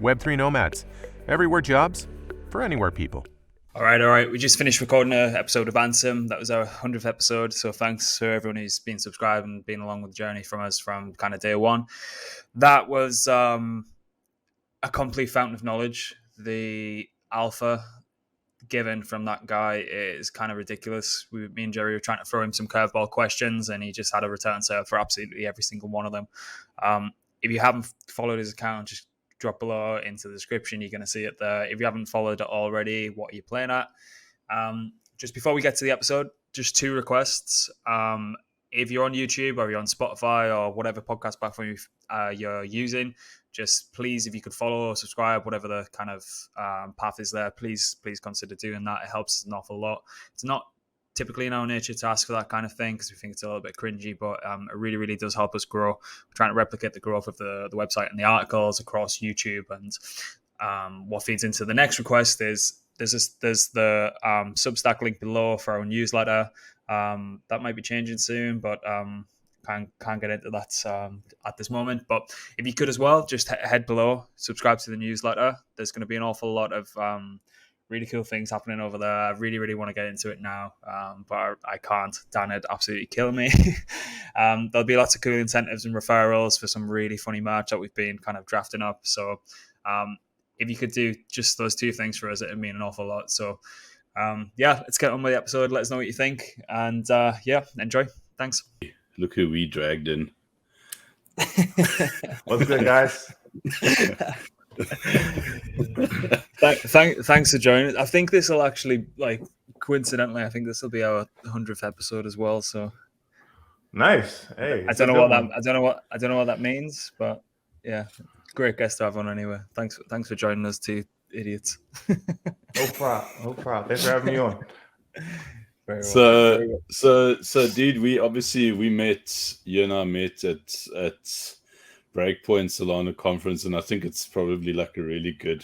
Web3 nomads. Everywhere jobs for anywhere people. All right. We just finished recording an episode of Ansem. That was our 100th episode. So thanks for everyone who's been subscribed and been along with the journey from us from kind of day one. That was a complete fountain of knowledge. The alpha given from that guy is kind of ridiculous. Me and Jerry were trying to throw him some curveball questions, and he just had a return serve for absolutely every single one of them. If you haven't followed his account, just drop below into the description. You're going to see it there. If you haven't followed it already, what are you playing at? Just before we get to the episode, just 2 requests. If you're on YouTube or you're on Spotify or whatever podcast platform you're using, just please, if you could follow or subscribe, whatever the kind of path is there, please consider doing that. It helps us an awful lot. It's not typically in our nature to ask for that kind of thing because we think it's a little bit cringy, but it really, really does help us grow. We're trying to replicate the growth of the website and the articles across YouTube. And what feeds into the next request is there's the Substack link below for our newsletter. That might be changing soon, but can't get into that at this moment. But if you could as well, just head below, subscribe to the newsletter. There's going to be an awful lot of really cool things happening over there. I really, really want to get into it now, but I can't. Dan, it'd absolutely kill me. There'll be lots of cool incentives and referrals for some really funny merch that we've been kind of drafting up. So if you could do just those 2 things for us, it would mean an awful lot. So let's get on with the episode. Let us know what you think, and enjoy. Thanks. Look who we dragged in. What's good, guys? Thanks for joining. I think this will actually, coincidentally, I think this will be our 100th episode as well. So nice. Hey, I don't know what that means, but yeah, great guest to have on anyway. Thanks for joining us, 2 idiots. No problem. Thanks for having me on. So dude, we met, you and I met at Breakpoint Solana conference, and I think it's probably like a really good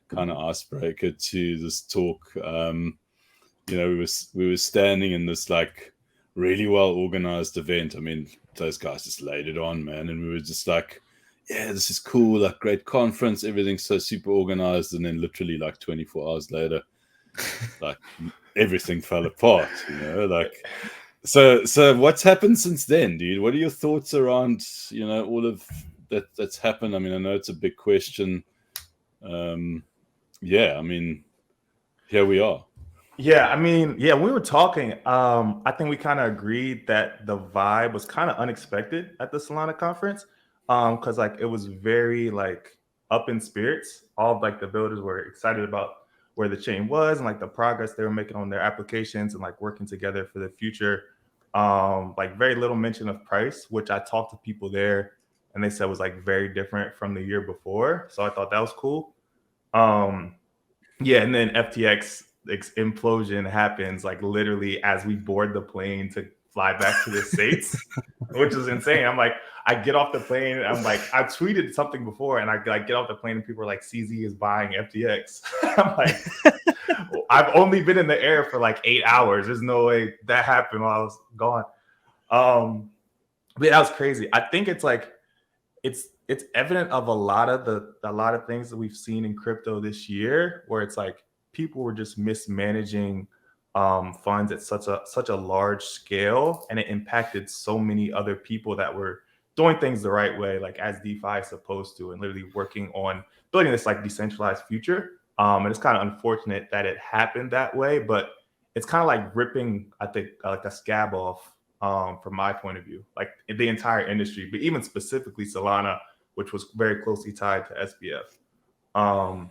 kind of icebreaker to this talk. We were standing in this like really well organized event. I mean, those guys just laid it on, man, and we were just like, yeah, this is cool, like great conference, everything's so super organized, and then literally like 24 hours later, like everything fell apart, so what's happened since then, dude? What are your thoughts around all of that's happened? I mean, I know it's a big question. Here we are. We were talking. I think we kind of agreed that the vibe was kind of unexpected at the Solana conference, because it was very up in spirits. All of the builders were excited about where the chain was and the progress they were making on their applications and working together for the future. Very little mention of price, which I talked to people there and they said was very different from the year before. So I thought that was cool. And then FTX implosion happens literally as we board the plane to fly back to the States, which is insane. I'm I get off the plane. I'm I tweeted something before, and I get off the plane, and people are CZ is buying FTX. I'm I've only been in the air for 8 hours. There's no way that happened while I was gone. But that was crazy. I think it's it's evident of a lot of things that we've seen in crypto this year, where it's people were just mismanaging funds at such a large scale, and it impacted so many other people that were doing things the right way, as DeFi is supposed to, and literally working on building this decentralized future. And it's kind of unfortunate that it happened that way, but it's kind of ripping, I think, a scab off from my point of view, the entire industry, but even specifically Solana, which was very closely tied to SBF.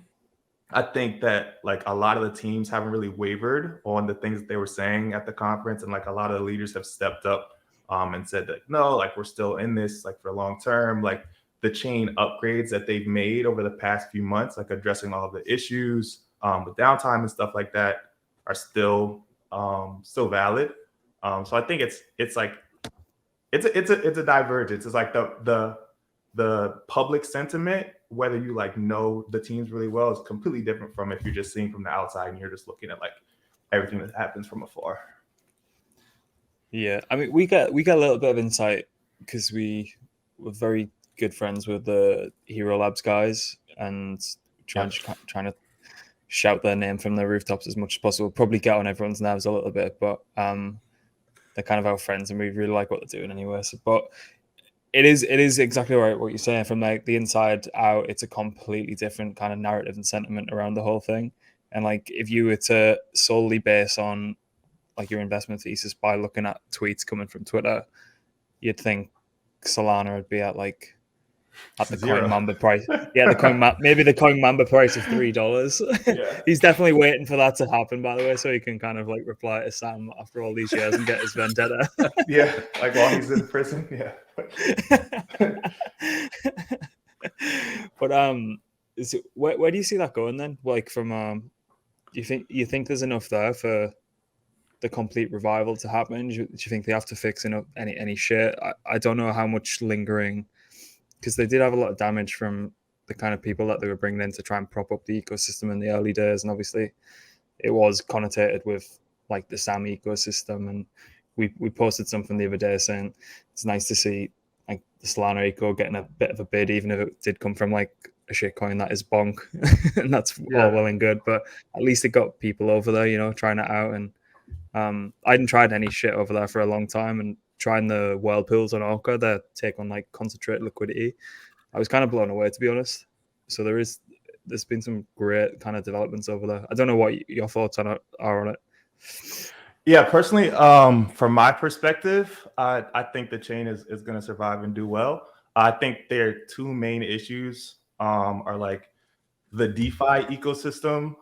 I think that a lot of the teams haven't really wavered on the things that they were saying at the conference, and a lot of the leaders have stepped up and said that no, we're still in this for long term. The chain upgrades that they've made over the past few months, addressing all of the issues, the downtime and stuff like that, are still valid. So I think it's a divergence. It's the public sentiment, whether you know the teams really well, is completely different from if you're just seeing from the outside and you're just looking at everything that happens from afar. Yeah, I mean, we get a little bit of insight because we were very good friends with the Hero Labs guys and trying to shout their name from the rooftops as much as possible. Probably get on everyone's nerves a little bit, but they're kind of our friends and we really like what they're doing anyway. So, but it is exactly right what you're saying. From like the inside out, it's a completely different kind of narrative and sentiment around the whole thing. And like if you were to solely base on like your investment thesis by looking at tweets coming from Twitter, you'd think Solana would be at like at the Coinmamaba price. Yeah, maybe the Coinmamaba price of $3. Yeah. He's definitely waiting for that to happen, by the way, so he can kind of like reply to Sam after all these years and get his vendetta. Yeah, like while he's in prison. Yeah. But where do you see that going then? Like from do you think there's enough there for the complete revival to happen? Do you think they have to fix any shit? I don't know how much lingering, because they did have a lot of damage from the kind of people that they were bringing in to try and prop up the ecosystem in the early days. And obviously it was connotated with like the SAM ecosystem. And we posted something the other day saying it's nice to see like the Solana eco getting a bit of a bid, even if it did come from like a shitcoin that is bonk. And that's all well and good, but at least it got people over there, you know, trying it out. And I hadn't tried any shit over there for a long time, and trying the whirlpools on Orca, their take on like concentrated liquidity, I was kind of blown away, to be honest. So there's been some great kind of developments over there. I don't know what your thoughts are on it. Yeah, personally, from my perspective, I think the chain is going to survive and do well. I think their two main issues are like the DeFi ecosystem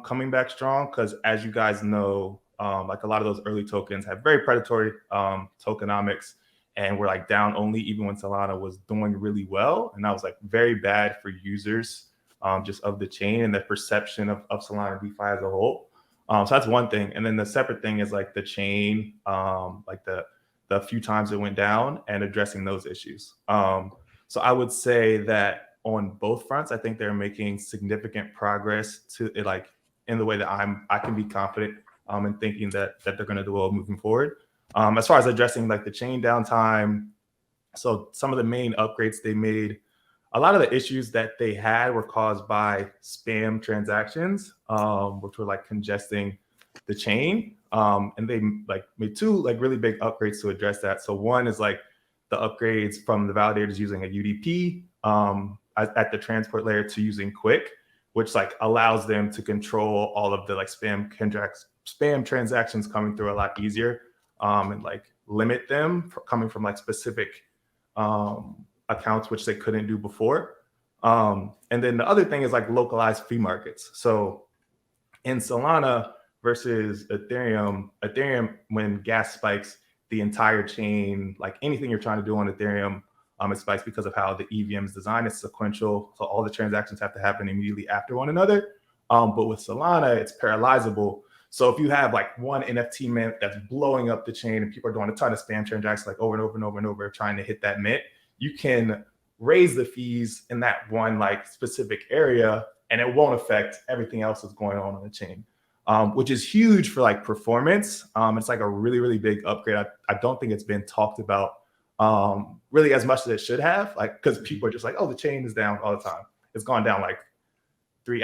coming back strong, because as you guys know, like a lot of those early tokens have very predatory tokenomics, and were like down only even when Solana was doing really well, and that was like very bad for users just of the chain and the perception of Solana DeFi as a whole. So that's one thing, and then the separate thing is like the chain, like the few times it went down, and addressing those issues. So I would say that on both fronts, I think they're making significant progress to it, like in the way that I can be confident and thinking that they're going to do well moving forward. As far as addressing like the chain downtime, so some of the main upgrades they made, a lot of the issues that they had were caused by spam transactions, which were like congesting the chain. And they like made two like really big upgrades to address that. So one is like the upgrades from the validators using a UDP at the transport layer to using Quick, which like allows them to control all of the like spam transactions coming through a lot easier, and like limit them coming from like specific accounts, which they couldn't do before. And then the other thing is like localized fee markets. So in Solana versus Ethereum, when gas spikes, the entire chain, like anything you're trying to do on Ethereum, it spikes because of how the EVM is designed. It's sequential, so all the transactions have to happen immediately after one another. But with Solana, it's parallelizable. So if you have like one NFT mint that's blowing up the chain and people are doing a ton of spam transactions like over and over and over and over trying to hit that mint, you can raise the fees in that one like specific area, and it won't affect everything else that's going on the chain, which is huge for like performance. It's like a really, really big upgrade. I don't think it's been talked about really as much as it should have, like because people are just like, oh, the chain is down all the time. It's gone down like three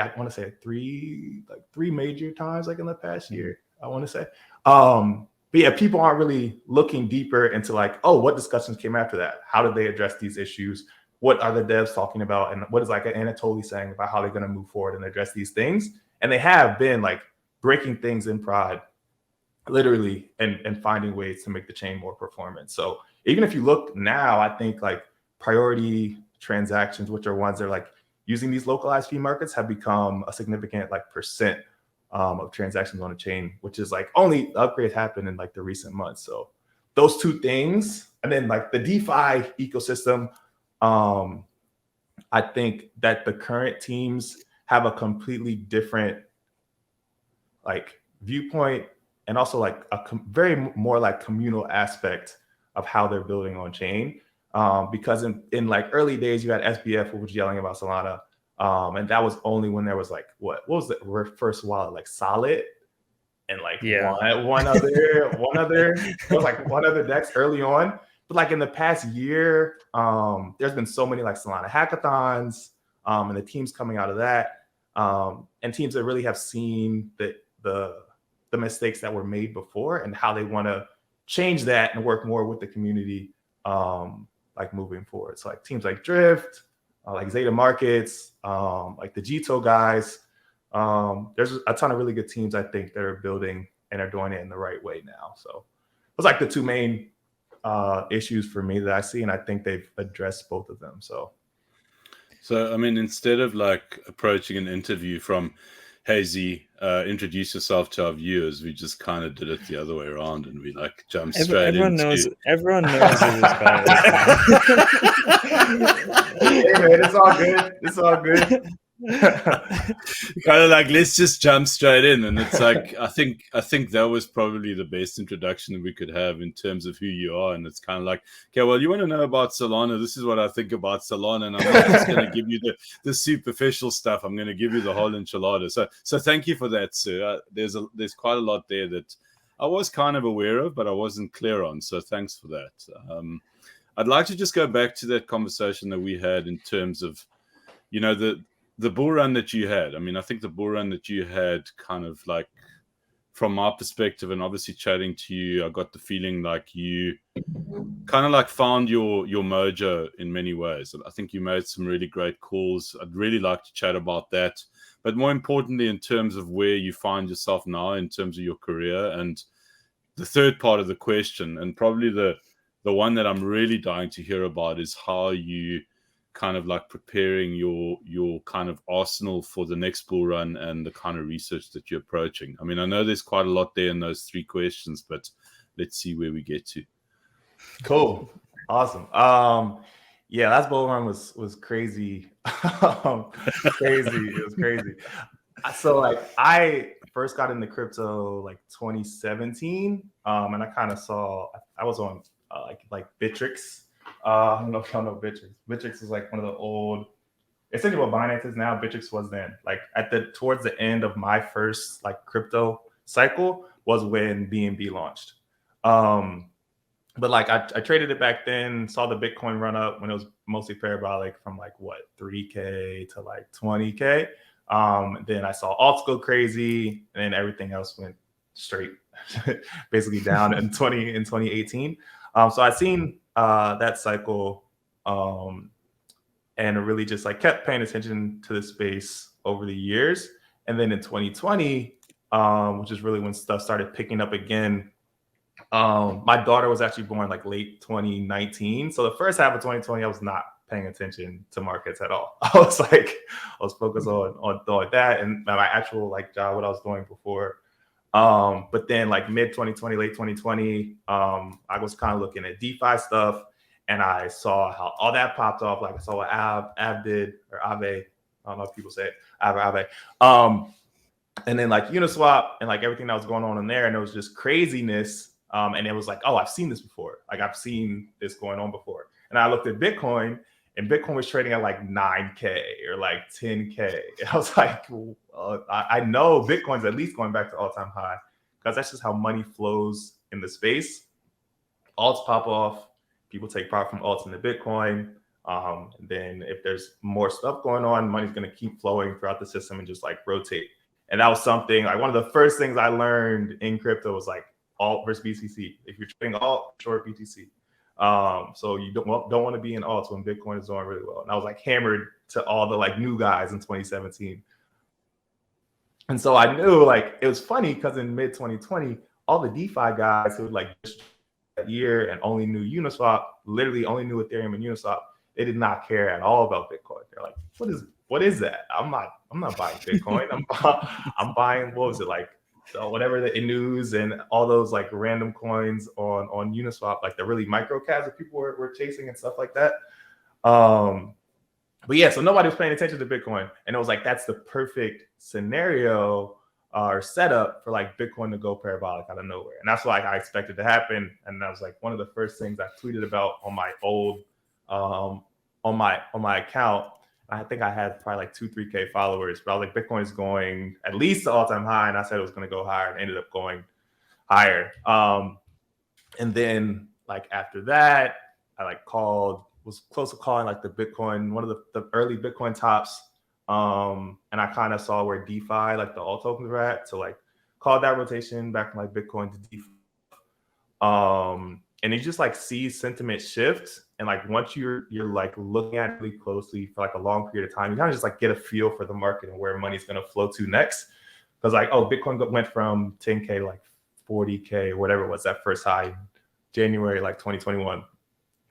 major times like in the past year, I want to say. But yeah, people aren't really looking deeper into like, oh, what discussions came after that? How did they address these issues? What are the devs talking about? And what is like Anatoly saying about how they're going to move forward and address these things? And they have been like breaking things in prod, literally, and finding ways to make the chain more performant. So even if you look now, I think like priority transactions, which are ones that are like using these localized fee markets, have become a significant like percent of transactions on a chain, which is like only upgrades happened in like the recent months. So those two things, and then like the DeFi ecosystem, I think that the current teams have a completely different like viewpoint, and also like a very more like communal aspect of how they're building on chain. Because in like early days, you had SBF, who was yelling about Solana. And that was only when there was like, what was the first wallet, like Solid, and like one other, it was like one other DEX early on. But like in the past year, there's been so many like Solana hackathons, and the teams coming out of that, and teams that really have seen the mistakes that were made before and how they want to change that and work more with the community, like moving forward. So like teams like Drift, like Zeta Markets, like the Jito guys. There's a ton of really good teams, I think, that are building and are doing it in the right way now. So it's like the two main issues for me that I see, and I think they've addressed both of them. So I mean, instead of like approaching an interview from, hey Z, introduce yourself to our viewers, we just kind of did it the other way around, and we like jumped straight everyone into. Everyone knows who this guy hey man, it's all good. It's all good. Kind of like, let's just jump straight in, and it's like I think that was probably the best introduction that we could have in terms of who you are. And it's kind of like, okay, well, you want to know about Solana, this is what I think about Solana, and I'm not just going to give you the superficial stuff. I'm going to give you the whole enchilada. So thank you for that, sir. There's quite a lot there that I was kind of aware of, but I wasn't clear on, so thanks for that. I'd like to just go back to that conversation that we had in terms of, you know, the bull run that you had. I mean, I think the bull run that you had, kind of like, from my perspective, and obviously chatting to you, I got the feeling like you kind of like found your mojo in many ways. I think you made some really great calls. I'd really like to chat about that. But more importantly, in terms of where you find yourself now in terms of your career, and the third part of the question, and probably the one that I'm really dying to hear about, is how you kind of like preparing your kind of arsenal for the next bull run and the kind of research that you're approaching. I mean, I know there's quite a lot there in those three questions, but let's see where we get to. Cool. Awesome. Yeah, last bull run was crazy. Crazy. It was crazy. So like I first got into crypto like 2017. And I kind of I was on like Bittrex. I don't know if y'all know Bittrex. Bittrex is like one of the old, essentially what Binance is now, Bittrex was then. Like towards the end of my first like crypto cycle was when BNB launched. But like I traded it back then, saw the Bitcoin run up when it was mostly parabolic from like what 3K to like 20K. Then I saw alts go crazy, and then everything else went straight basically down in 2018. So I seen that cycle, and really just like kept paying attention to the space over the years. And then in 2020, which is really when stuff started picking up again. My daughter was actually born like late 2019. So the first half of 2020, I was not paying attention to markets at all. I was focused on that and my actual like job, what I was doing before. But then like mid 2020, late 2020, I was kind of looking at DeFi stuff, and I saw how all that popped off. Like I saw what Av did, or Aave, I don't know if people say it, Aave. And then like Uniswap and like everything that was going on in there, and it was just craziness. And it was like, oh, I've seen this before. Like I've seen this going on before. And I looked at Bitcoin, and Bitcoin was trading at like 9K or like 10K. And I was like, I know Bitcoin's at least going back to all-time high, because that's just how money flows in the space. Alts pop off, people take profit from alts into Bitcoin. And then if there's more stuff going on, money's going to keep flowing throughout the system and just like rotate. And that was something like one of the first things I learned in crypto was like alt versus BTC. If you're trading alt, short BTC. So you don't want to be in alts when Bitcoin is doing really well. And I was like hammered to all the like new guys in 2017. And so I knew like it was funny because in mid 2020, all the DeFi guys who like that year and only knew Uniswap, literally only knew Ethereum and Uniswap, they did not care at all about Bitcoin. They're like, what is that? I'm not buying Bitcoin. I'm buying, what was it, like whatever the Inus and all those like random coins on Uniswap, like the really micro caps that people were chasing and stuff like that. But yeah, so nobody was paying attention to Bitcoin, and it was like that's the perfect scenario or setup for like Bitcoin to go parabolic out of nowhere, and that's what I expected to happen. And that was like one of the first things I tweeted about on my old on my account. I think I had probably like 2-3K followers, but I was like, Bitcoin is going at least to all-time high, and I said it was going to go higher, and ended up going higher. And then like after that, I like was close to calling like the Bitcoin, one of the early Bitcoin tops. And I kind of saw where DeFi, like the alt tokens were at. So like called that rotation back from like Bitcoin to DeFi. And you just like see sentiment shift. And like once you're like looking at it really closely for like a long period of time, you kind of just like get a feel for the market and where money's going to flow to next. Because like, oh, Bitcoin went from 10K to like 40K or whatever it was, that first high in January like 2021.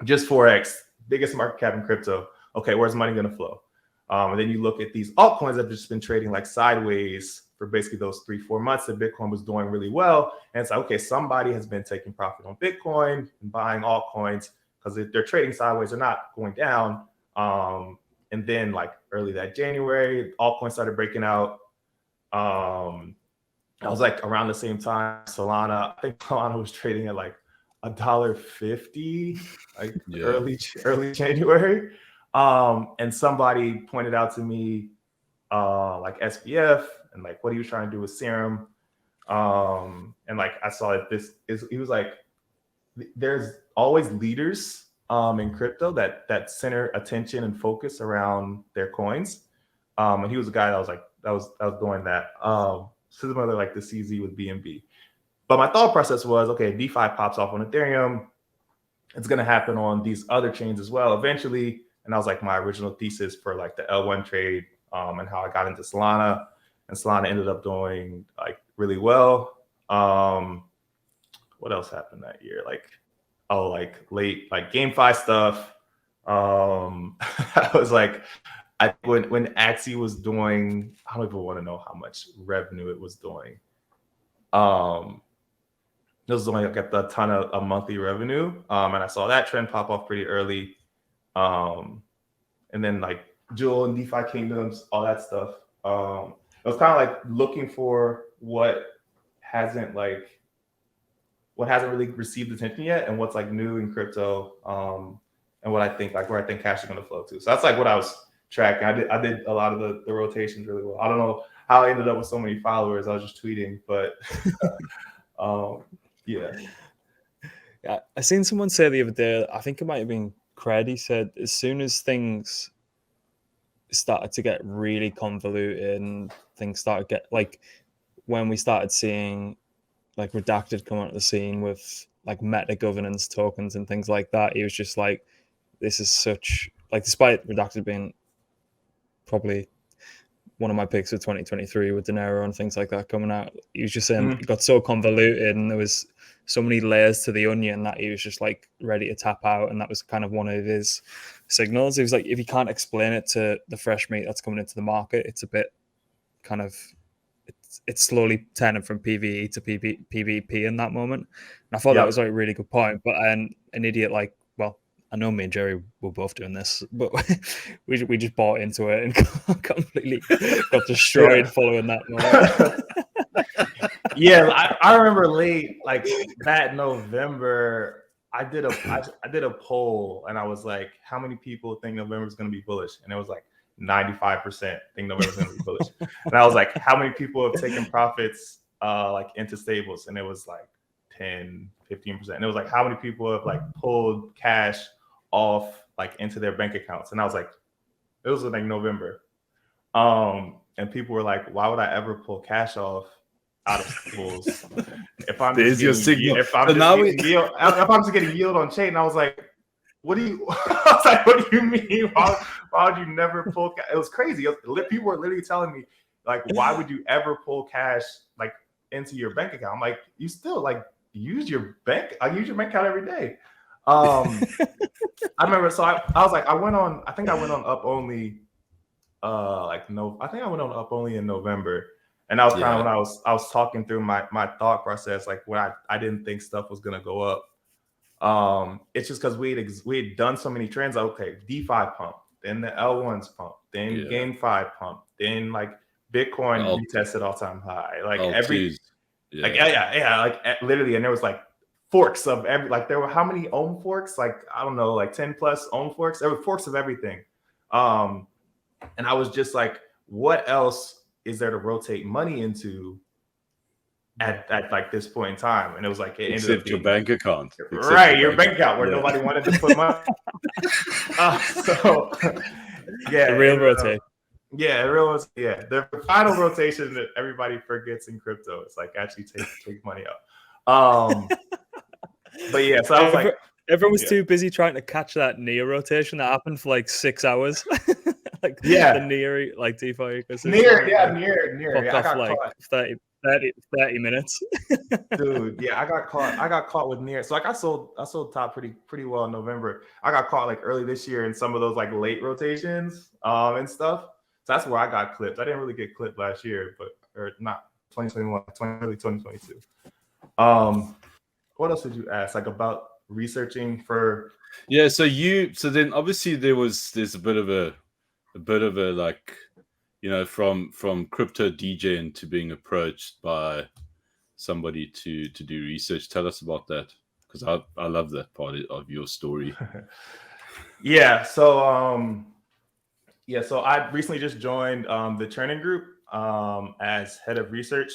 Just forex, biggest market cap in crypto. Okay, where's money going to flow? And then you look at these altcoins that have just been trading like sideways for basically those 3-4 months that Bitcoin was doing really well. And it's like, okay, somebody has been taking profit on Bitcoin and buying altcoins because if they're trading sideways, they're not going down. And then like early that January, altcoins started breaking out. I was like around the same time, Solana, I think Solana was trading at like $1.50, like early January. And somebody pointed out to me like SBF and like what he was trying to do with Serum. And like I saw that he was like, there's always leaders in crypto that center attention and focus around their coins. And he was a guy that was doing that. Similar like the CZ with BNB. But my thought process was, okay, DeFi pops off on Ethereum. It's going to happen on these other chains as well eventually. And that was like my original thesis for like the L1 trade and how I got into Solana. And Solana ended up doing like really well. What else happened that year? Like late, like GameFi stuff. I was like, when Axie was doing, I don't even want to know how much revenue it was doing. It was only like a ton of a monthly revenue. And I saw that trend pop off pretty early. And then like Jewel and DeFi Kingdoms, all that stuff. It was kind of like looking for what hasn't really received attention yet and what's like new in crypto. And what I think, like where I think cash is going to flow to. So that's like what I was tracking. I did a lot of the rotations really well. I don't know how I ended up with so many followers. I was just tweeting, but yeah. I seen someone say the other day, I think it might have been Cred, he said as soon as things started to get really convoluted and things started get like when we started seeing like Redacted come onto the scene with like meta governance tokens and things like that, he was just like, this is such like, despite Redacted being probably one of my picks for 2023 with Dinero and things like that coming out, he was just saying it got so convoluted and there was so many layers to the onion that he was just like ready to tap out. And that was kind of one of his signals. He was like, if you can't explain it to the fresh meat that's coming into the market, it's a bit kind of, it's slowly turning from PvE to PvP in that moment. And I thought that was like a really good point. But an idiot like, well, I know me and Jerry were both doing this, but we just bought into it and completely got destroyed following that moment. Yeah, I remember late, like that November, I did a poll and I was like, how many people think November is going to be bullish? And it was like 95% think November is going to be bullish. And I was like, how many people have taken profits like into stables? And it was like 10, 15%. And it was like, how many people have like pulled cash off like into their bank accounts? And I was like, it was like November. And people were like, why would I ever pull cash off out of stables if I'm just getting yield on chain? And I was like, what do you mean? Why would you never pull cash? It was crazy. People were literally telling me, like, why would you ever pull cash like into your bank account? I'm like, you still like use your bank. I use your bank account every day. I remember. So I was like, I think I went on Up Only. I think I went on Up Only in November. And that was kind of when I was talking through my thought process, like when I didn't think stuff was gonna go up. It's just because we had done so many trends. Like, okay, DeFi pump, then the L1s pump, then GameFi pump, then like Bitcoin retested all-time high. Like literally, and there was like forks of every, like there were how many ohm forks? Like I don't know, like 10 plus ohm forks. There were forks of everything. And I was just like, what else is there to rotate money into at like this point in time, and it was like it ended up Except being, your bank account. right, your bank account where Yeah. nobody wanted to put money. So yeah, The real rotation. Yeah, the final rotation that everybody forgets in crypto. It's like actually take money out. But yeah, so I was like, everyone was too busy trying to catch that near rotation that happened for like 6 hours. Like yeah, the near like DeFi ecosystem. near. Popped I off got like caught. 30 minutes. Dude, yeah, I got caught with near. So like I sold top pretty well in November. I got caught like early this year in some of those like late rotations and stuff. So that's where I got clipped. I didn't really get clipped last year, or not 2021, early 2022. What else did you ask? Like about researching for? Yeah, so then obviously there's a bit of a like, you know, from crypto degen to being approached by somebody to do research. Tell us about that, because I love that part of your story. Yeah, so so I recently just joined the Churning Group as head of research,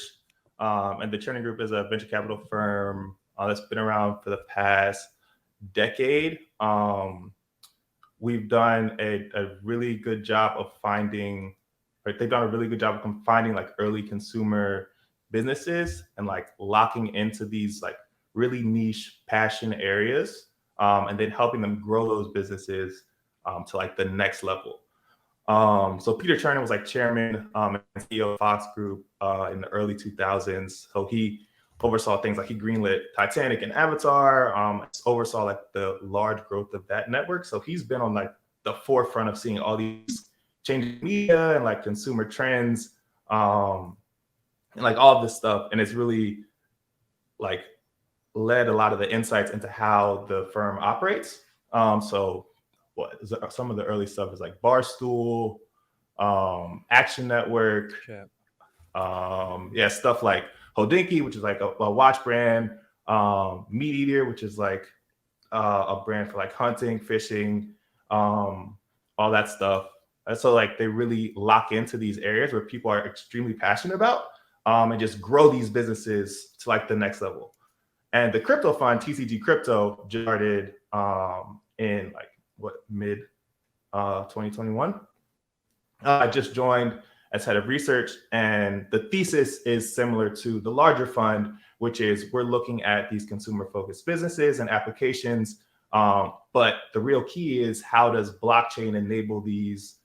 and the Churning Group is a venture capital firm that's been around for the past decade. We've done a really good job of finding, they've done a really good job of finding like early consumer businesses and like locking into these like really niche passion areas, and then helping them grow those businesses to like the next level. So Peter Chernin was like chairman and CEO of Fox Group in the early 2000s. So he oversaw things like he greenlit Titanic and Avatar, oversaw like the large growth of that network. So he's been on like the forefront of seeing all these changing media and like consumer trends, and like all of this stuff. And it's really like led a lot of the insights into how the firm operates. So what is some of the early stuff is like Barstool, Action Network, stuff like Hodinky, which is like a watch brand, Meat Eater, which is like a brand for like hunting, fishing, all that stuff. And so like they really lock into these areas where people are extremely passionate about, and just grow these businesses to like the next level. And the crypto fund, TCG Crypto, started in like mid 2021. I just joined as head of research, and the thesis is similar to the larger fund, which is we're looking at these consumer-focused businesses and applications, but the real key is how does blockchain enable these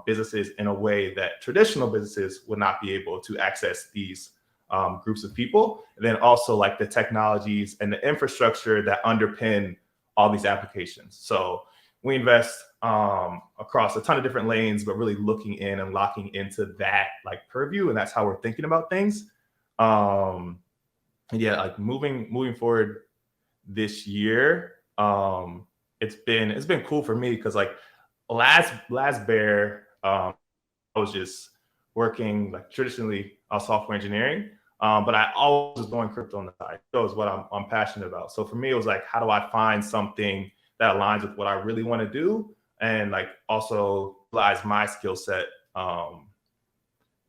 businesses in a way that traditional businesses would not be able to access these groups of people, and then also like the technologies and the infrastructure that underpin all these applications. So we invest across a ton of different lanes, but really looking in and locking into that like purview, and that's how we're thinking about things. And yeah, like moving forward this year, it's been cool for me because like last bear, I was just working like traditionally software engineering, but I always was doing crypto on the side. That was what I'm passionate about. So for me, it was like, how do I find something that aligns with what I really want to do, and like also utilize my skill set and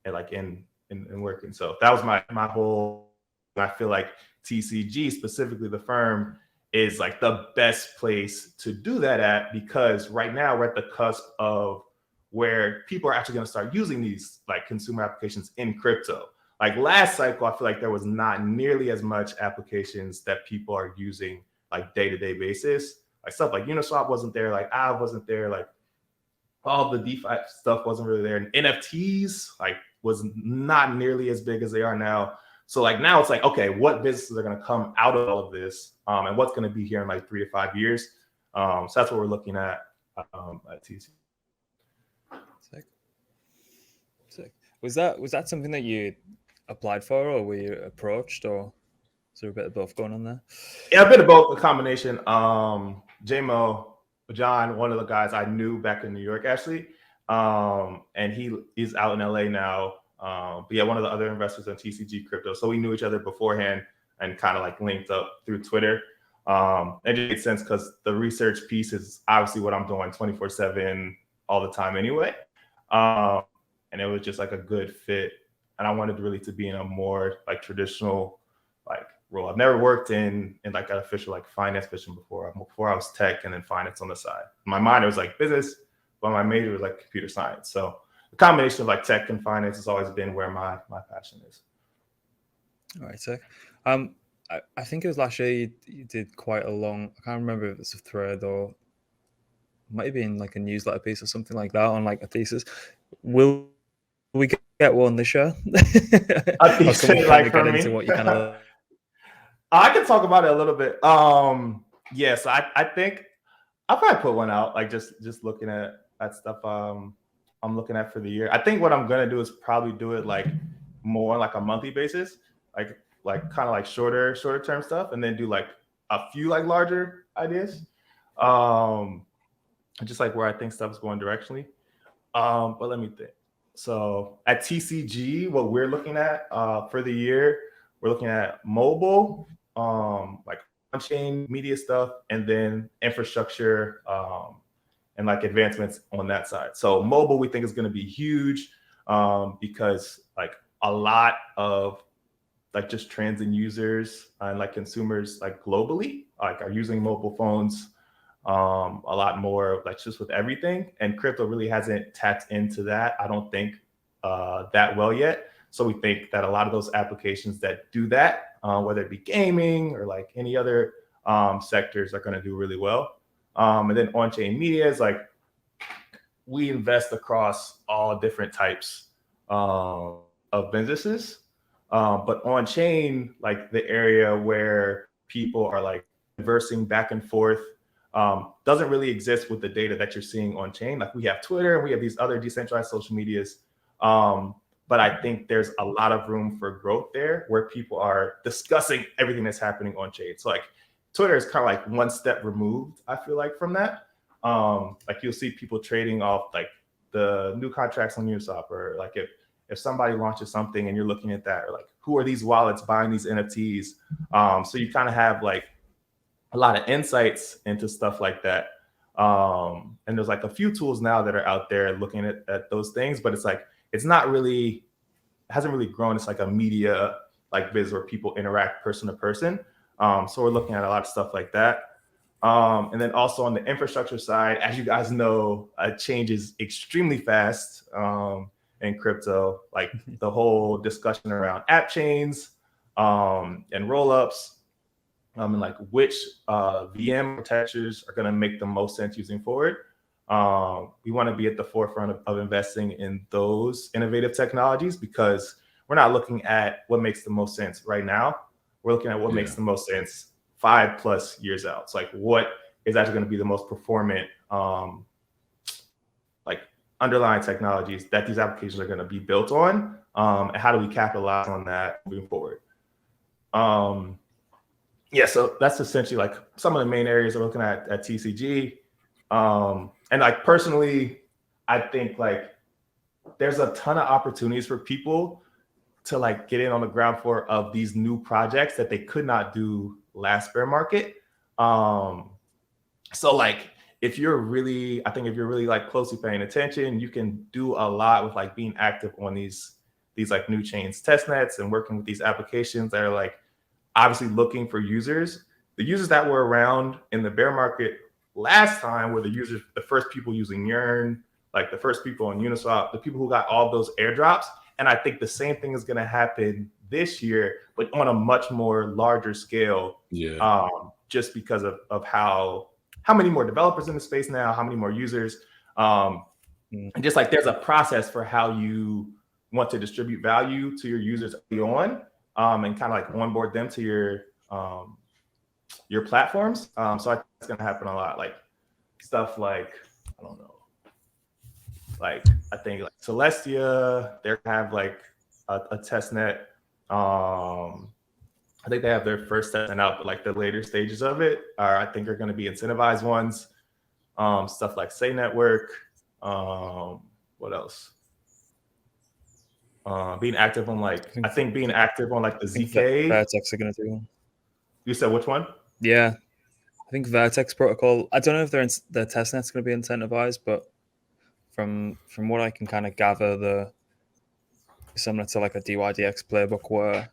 like in working. So that was my whole. I feel like TCG, specifically the firm, is like the best place to do that at, because right now we're at the cusp of where people are actually going to start using these like consumer applications in crypto. Like last cycle, I feel like there was not nearly as much applications that people are using like day-to-day basis. Like stuff like Uniswap wasn't there, like Aave wasn't there, like all the DeFi stuff wasn't really there. And NFTs like was not nearly as big as they are now. So like now it's like, okay, what businesses are going to come out of all of this, and what's going to be here in like 3 to 5 years? So that's what we're looking at TC. Sick. Was that something that you applied for, or were you approached, or is there a bit of both going on there? Yeah, a bit of both, a combination. John, one of the guys I knew back in New York, actually, and he's out in LA now. But yeah, one of the other investors in TCG Crypto. So we knew each other beforehand and kind of like linked up through Twitter. It just makes sense because the research piece is obviously what I'm doing 24/7 all the time anyway. And it was just like a good fit and I wanted really to be in a more like traditional like role. I've never worked in like an official like finance position before. Before I was tech and then finance on the side. In my mind it was like business, but my major was like computer science. So the combination of like tech and finance has always been where my passion is. All right, so I think it was last year you did quite a long, I can't remember if it's a thread or might have been like a newsletter piece or something like that on like a thesis. Will we get one this year? A thesis, like for me? Into what you kind of... I can talk about it a little bit. Yes, I think I'll probably put one out, like just looking at stuff I'm looking at for the year. I think what I'm gonna do is probably do it like more like a monthly basis, like kind of like shorter term stuff, and then do like a few like larger ideas. Just like where I think stuff's going directionally. But let me think. So at TCG, what we're looking at for the year, we're looking at mobile, like on-chain media stuff, and then infrastructure and like advancements on that side. So mobile, we think is going to be huge because like a lot of like just trends in users and like consumers like globally like are using mobile phones a lot more, like just with everything. And crypto really hasn't tapped into that, I don't think, that well yet. So we think that a lot of those applications that do that, whether it be gaming or like any other sectors, are going to do really well. And then on-chain media is like we invest across all different types of businesses. But on-chain, like the area where people are like conversing back and forth, doesn't really exist with the data that you're seeing on chain. Like we have Twitter and we have these other decentralized social medias. But I think there's a lot of room for growth there where people are discussing everything that's happening on chain. So like Twitter is kind of like one step removed, I feel like, from that. Like you'll see people trading off like the new contracts on Uniswap, or like if somebody launches something and you're looking at that, or like who are these wallets buying these NFTs? So you kind of have like a lot of insights into stuff like that. And there's like a few tools now that are out there looking at those things, but it's like, it's not really, hasn't really grown. It's like a media like biz where people interact person to person. So we're looking at a lot of stuff like that. And then also on the infrastructure side, as you guys know, changes extremely fast in crypto, like the whole discussion around app chains and rollups. And like which VM architectures are going to make the most sense using forward. We want to be at the forefront of investing in those innovative technologies, because we're not looking at what makes the most sense right now. We're looking at what makes the most sense 5+ years out. So like what is actually going to be the most performant like underlying technologies that these applications are going to be built on, and how do we capitalize on that moving forward. Yeah, so that's essentially like some of the main areas we're looking at TCG. And like personally, I think like there's a ton of opportunities for people to like get in on the ground floor of these new projects that they could not do last bear market. So like if you're really like closely paying attention, you can do a lot with like being active on these like new chains test nets and working with these applications that are like obviously looking for users. The users that were around in the bear market last time were the first people using Yearn, like the first people on Uniswap, the people who got all those airdrops. And I think the same thing is going to happen this year, but on a much more larger scale. Yeah. Just because of how many more developers in the space now, how many more users, and just like there's a process for how you want to distribute value to your users early on. And kind of like onboard them to your platforms. So I think it's going to happen a lot. Like stuff like, I don't know, like I think like Celestia, they have like a test net. I think they have their first test net out, but like the later stages of it I think are going to be incentivized ones. Stuff like Say Network. What else? Being active on like being active on like the ZK. Vertex are going to do one. You said which one? Yeah, I think Vertex protocol. I don't know if their testnet's going to be incentivized, but from what I can kind of gather, similar to like a DYDX playbook where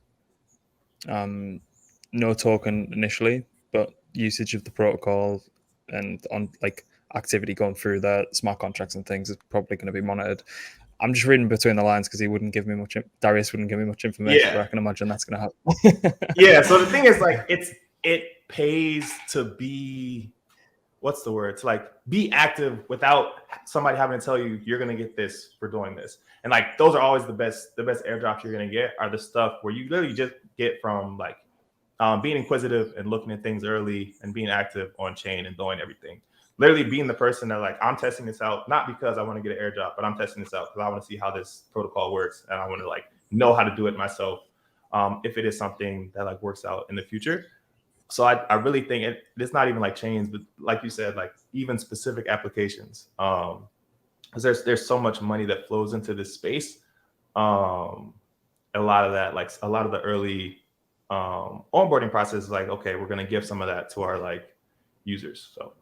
no token initially, but usage of the protocol and on like activity going through the smart contracts and things is probably going to be monitored. I'm just reading between the lines because he wouldn't give me much. Darius wouldn't give me much information, but I can imagine that's going to happen. Yeah. So the thing is, like, it pays to be, what's the word? To like be active without somebody having to tell you you're going to get this for doing this. And like those are always the best airdrops you're going to get are the stuff where you literally just get from like being inquisitive and looking at things early and being active on chain and doing everything. Literally being the person that like, I'm testing this out, not because I want to get an airdrop, but I'm testing this out because I want to see how this protocol works. And I want to like know how to do it myself. If it is something that like works out in the future. So I really think it's not even like chains, but like you said, like even specific applications. Because there's so much money that flows into this space. A lot of that, like a lot of the early onboarding process is like, okay, we're going to give some of that to our like users. So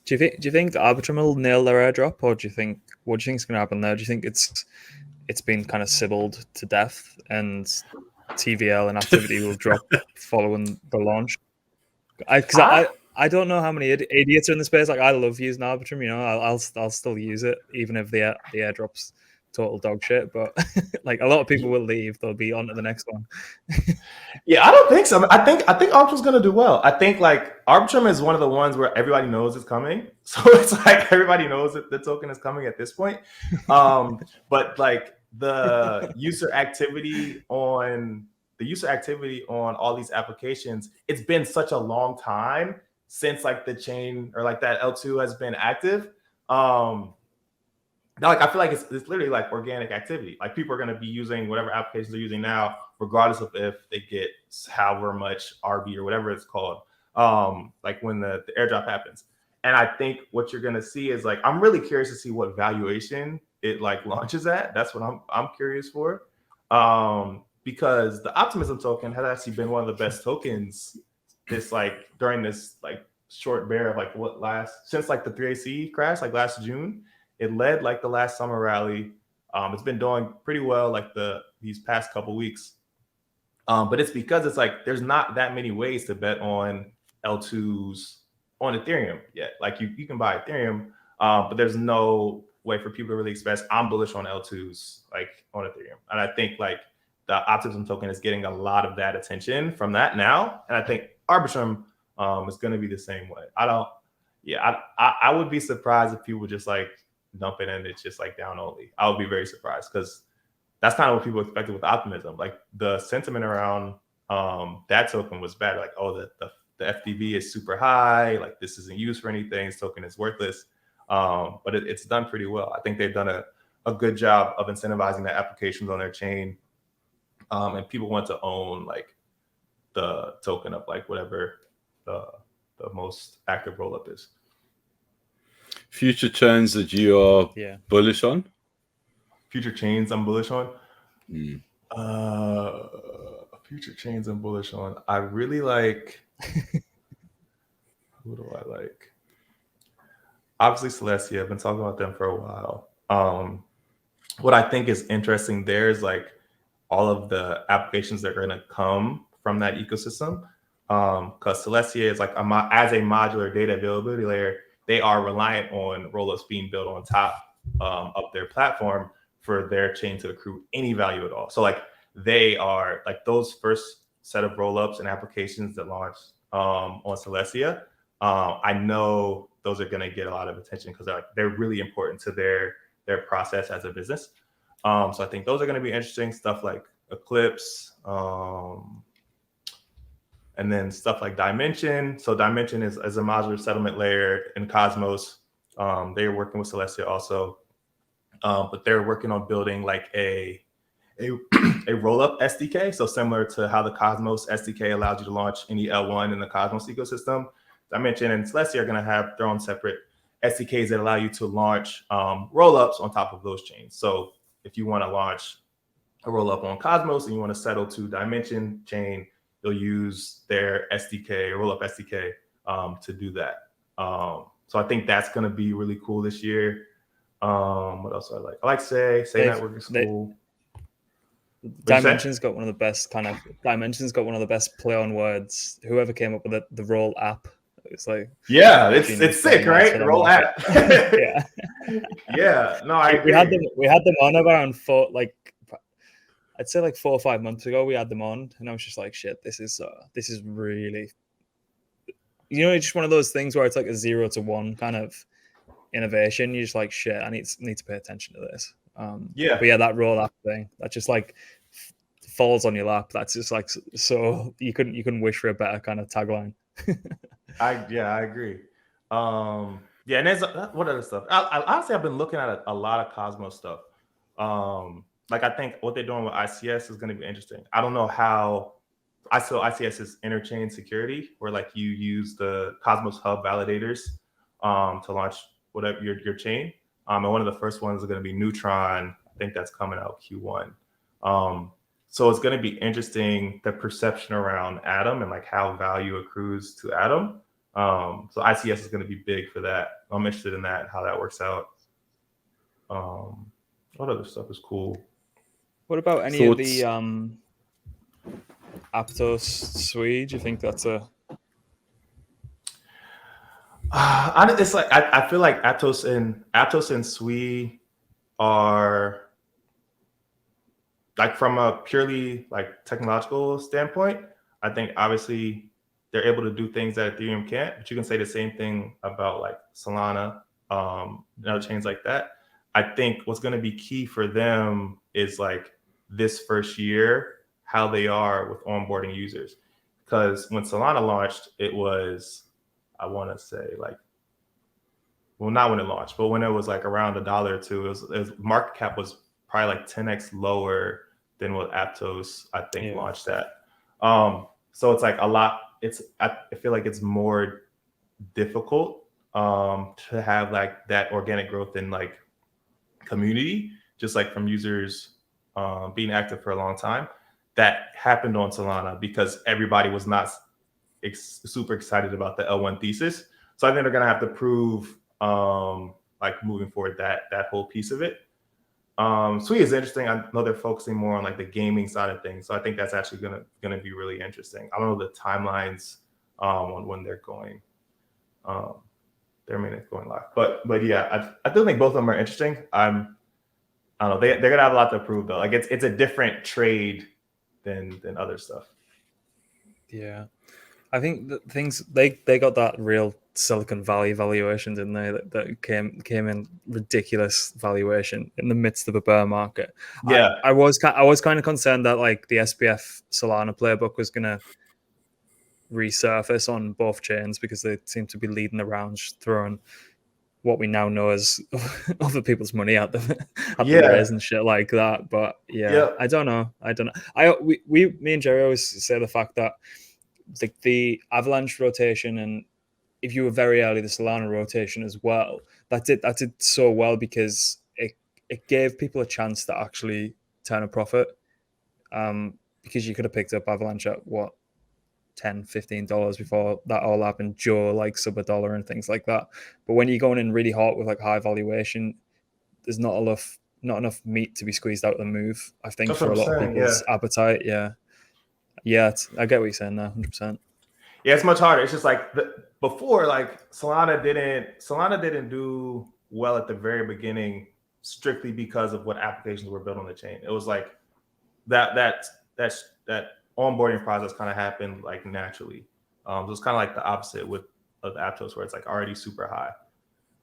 do you think Arbitrum will nail their airdrop, or what do you think is going to happen there? Do you think it's been kind of sibbled to death and TVL and activity will drop following the launch? Because I don't know how many idiots are in the space. Like, I love using Arbitrum, you know, I'll still use it even if the airdrop's total dog shit. But like a lot of people will leave; they'll be on to the next one. Yeah, I don't think so. I think Arbitrum's gonna do well. I think like Arbitrum is one of the ones where everybody knows it's coming, so it's like everybody knows that the token is coming at this point. But like the user activity on all these applications, it's been such a long time since like the chain or like that L2 has been active. Now, like I feel like it's literally like organic activity. Like people are going to be using whatever applications they're using now, regardless of if they get however much RB or whatever it's called. Like when the airdrop happens. And I think what you're going to see is like, I'm really curious to see what valuation it like launches at. That's what I'm curious for. Because the Optimism token has actually been one of the best tokens this like during this like short bear of like since like the 3AC crash, like last June. It led like the last summer rally. It's been doing pretty well like these past couple weeks. But it's because it's like there's not that many ways to bet on L2s on Ethereum yet. Like you can buy Ethereum, but there's no way for people to really express I'm bullish on L2s like on Ethereum. And I think like the Optimism token is getting a lot of that attention from that now. And I think Arbitrum is going to be the same way. I would be surprised if people just like dump it and it's just like down only. I would be very surprised because that's kind of what people expected with Optimism. Like the sentiment around that token was bad. Like, oh, the FDV is super high. Like this isn't used for anything. This token is worthless. But it's done pretty well. I think they've done a good job of incentivizing the applications on their chain. And people want to own like the token of like whatever the most active rollup is. Future chains that you are bullish on? Future chains I'm bullish on? Future chains I'm bullish on. I really like... Who do I like? Obviously Celestia. I've been talking about them for a while. What I think is interesting there is like all of the applications that are going to come from that ecosystem. Because Celestia is like as a modular data availability layer, they are reliant on rollups being built on top of their platform for their chain to accrue any value at all. So like they are like those first set of rollups and applications that launch on Celestia. I know those are going to get a lot of attention because they're really important to their process as a business. So I think those are going to be interesting. Stuff like Eclipse, and then stuff like Dimension. So Dimension is a modular settlement layer in Cosmos. They're working with Celestia also, but they're working on building like a rollup SDK. So similar to how the Cosmos SDK allows you to launch any L1 in the Cosmos ecosystem. Dimension and Celestia are going to have their own separate SDKs that allow you to launch rollups on top of those chains. So if you want to launch a rollup on Cosmos and you want to settle to Dimension chain, you'll use their SDK, rollup SDK, to do that. So I think that's going to be really cool this year. What else do I like? I like Say Network is cool. Dimension's got one of the best play on words. Whoever came up with the roll app, it's like it's sick, right? Roll app. Yeah. Yeah. No, I agree. We had them on around I'd say like 4 or 5 months ago. We had them on, and I was just like, shit, this is really, just one of those things where it's like a 0 to 1 kind of innovation. You're just like, shit, I need to pay attention to this. But yeah, that roll up thing that just like falls on your lap. That's just like, so you couldn't wish for a better kind of tagline. I agree. And there's what other stuff. I honestly, I've been looking at a lot of Cosmos stuff. Like I think what they're doing with ICS is going to be interesting. I don't know how. I saw ICS is interchain security, where like you use the Cosmos Hub validators to launch whatever your chain. And one of the first ones is going to be Neutron. I think that's coming out Q1. So it's going to be interesting, the perception around Atom and like how value accrues to Atom. So ICS is going to be big for that. I'm interested in that, how that works out. What other stuff is cool? What about any of the Aptos Sui? Do you think that's a? It's like I feel like Aptos and Sui are like, from a purely like technological standpoint, I think obviously they're able to do things that Ethereum can't, but you can say the same thing about like Solana, and other chains like that. I think what's going to be key for them is like this first year, how they are with onboarding users. Because when Solana launched, it was, I want to say like, well, not when it launched, but when it was like around $1 or $2, it was market cap was probably like 10x lower than what Aptos, I think, launched at. So it's like a lot. I feel like it's more difficult to have like that organic growth in like community, just like from users being active for a long time. That happened on Solana because everybody was not super excited about the L1 thesis. So I think they're gonna have to prove like moving forward that whole piece of it. Sui is interesting. I know they're focusing more on like the gaming side of things, so I think that's actually gonna be really interesting. I don't know the timelines on when they're going. Their minutes going live, but yeah, I do think both of them are interesting. I don't know. They're gonna have a lot to prove though. Like it's a different trade than other stuff. Yeah, I think that things they got that real Silicon Valley valuation, didn't they? That came in ridiculous valuation in the midst of a bear market. Yeah, I was kind of concerned that like the SPF Solana playbook was gonna resurface on both chains because they seem to be leading the rounds, throwing what we now know as other people's money at the raise and shit like that. But I don't know. Me and Jerry always say the fact that the Avalanche rotation, and if you were very early, the Solana rotation as well, that did so well because it gave people a chance to actually turn a profit. Because you could have picked up Avalanche at what, $10-15 before that all happened, Joe like sub $1 and things like that. But when you're going in really hot with like high valuation, there's not enough meat to be squeezed out of the move, I think. That's for a lot of people's appetite. I get what you're saying now, 100%. Yeah, it's much harder. It's just like before, like Solana didn't do well at the very beginning strictly because of what applications were built on the chain. It was like that onboarding process kind of happened like naturally. So it's kind of like the opposite with Aptos, where it's like already super high.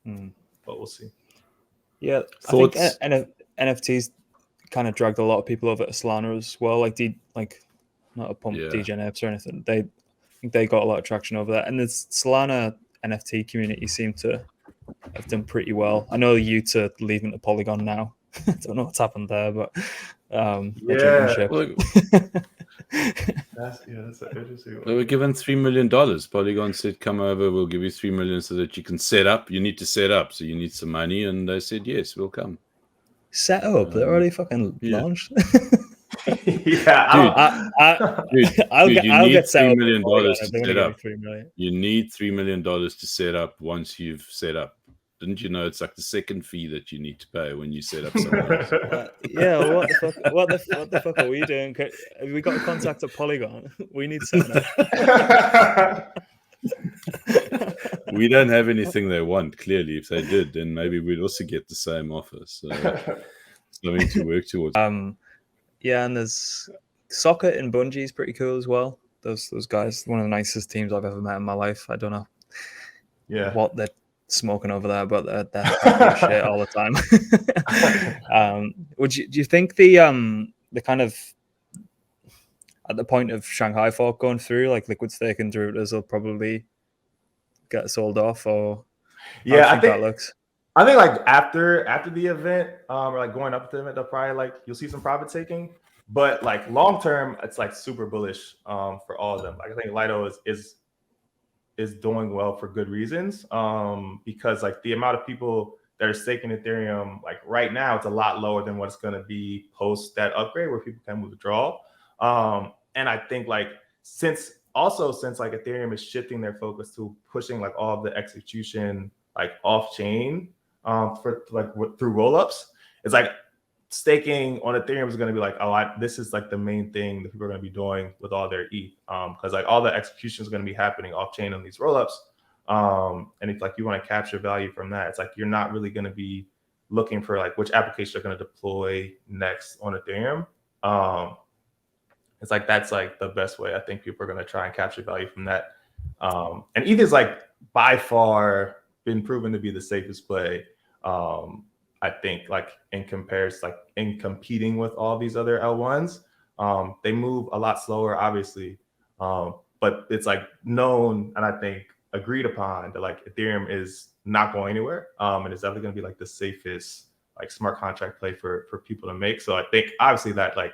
But we'll see. Yeah, I think NFTs kind of dragged a lot of people over to Solana as well. Like not a pump degen apes or anything. I think they got a lot of traction over there, and the Solana NFT community seem to have done pretty well. I know Utah leaving the Polygon now. I don't know what's happened there, but that's interesting one. They were given $3 million. Polygon said, "Come over, we'll give you $3 million so that you can set up. You need to set up, so you need some money." And they said, "Yes, we'll come." Set up? They're already fucking launched. I'll get $3 million to set up. You need $3 million to set up once you've set up. Didn't you know it's like the second fee that you need to pay when you set up something else? Yeah, what the fuck? What the fuck are we doing? Have we got a contact at Polygon? We need something. We don't have anything they want. Clearly, if they did, then maybe we'd also get the same offer. So something to work towards. Yeah, and there's Socket and Bungie is pretty cool as well. Those guys, one of the nicest teams I've ever met in my life. I don't know what they're smoking over there, but they're happy as shit all the time. Do you think the kind of at the point of Shanghai fork going through, like liquid staking derivatives will probably get sold off, or yeah, I think that looks. I think like after the event, or like going up to the event, they'll probably like you'll see some profit taking. But like long term, it's like super bullish for all of them. Like I think Lido is doing well for good reasons. Because like the amount of people that are staking Ethereum, like right now, it's a lot lower than what it's going to be post that upgrade where people can withdraw. And I think like since like Ethereum is shifting their focus to pushing like all of the execution like off chain for like through rollups, it's like staking on Ethereum is going to be like, this is like the main thing that people are going to be doing with all their ETH, because like all the execution is going to be happening off chain on these rollups. And if like you want to capture value from that, it's like you're not really going to be looking for like which application are going to deploy next on Ethereum. It's like that's like the best way I think people are going to try and capture value from that. And ETH is like by far been proven to be the safest play. I think like in comparison, like in competing with all these other L1s, they move a lot slower, obviously. But it's like known and I think agreed upon that like Ethereum is not going anywhere. And it's definitely going to be like the safest like smart contract play for people to make. So I think obviously that like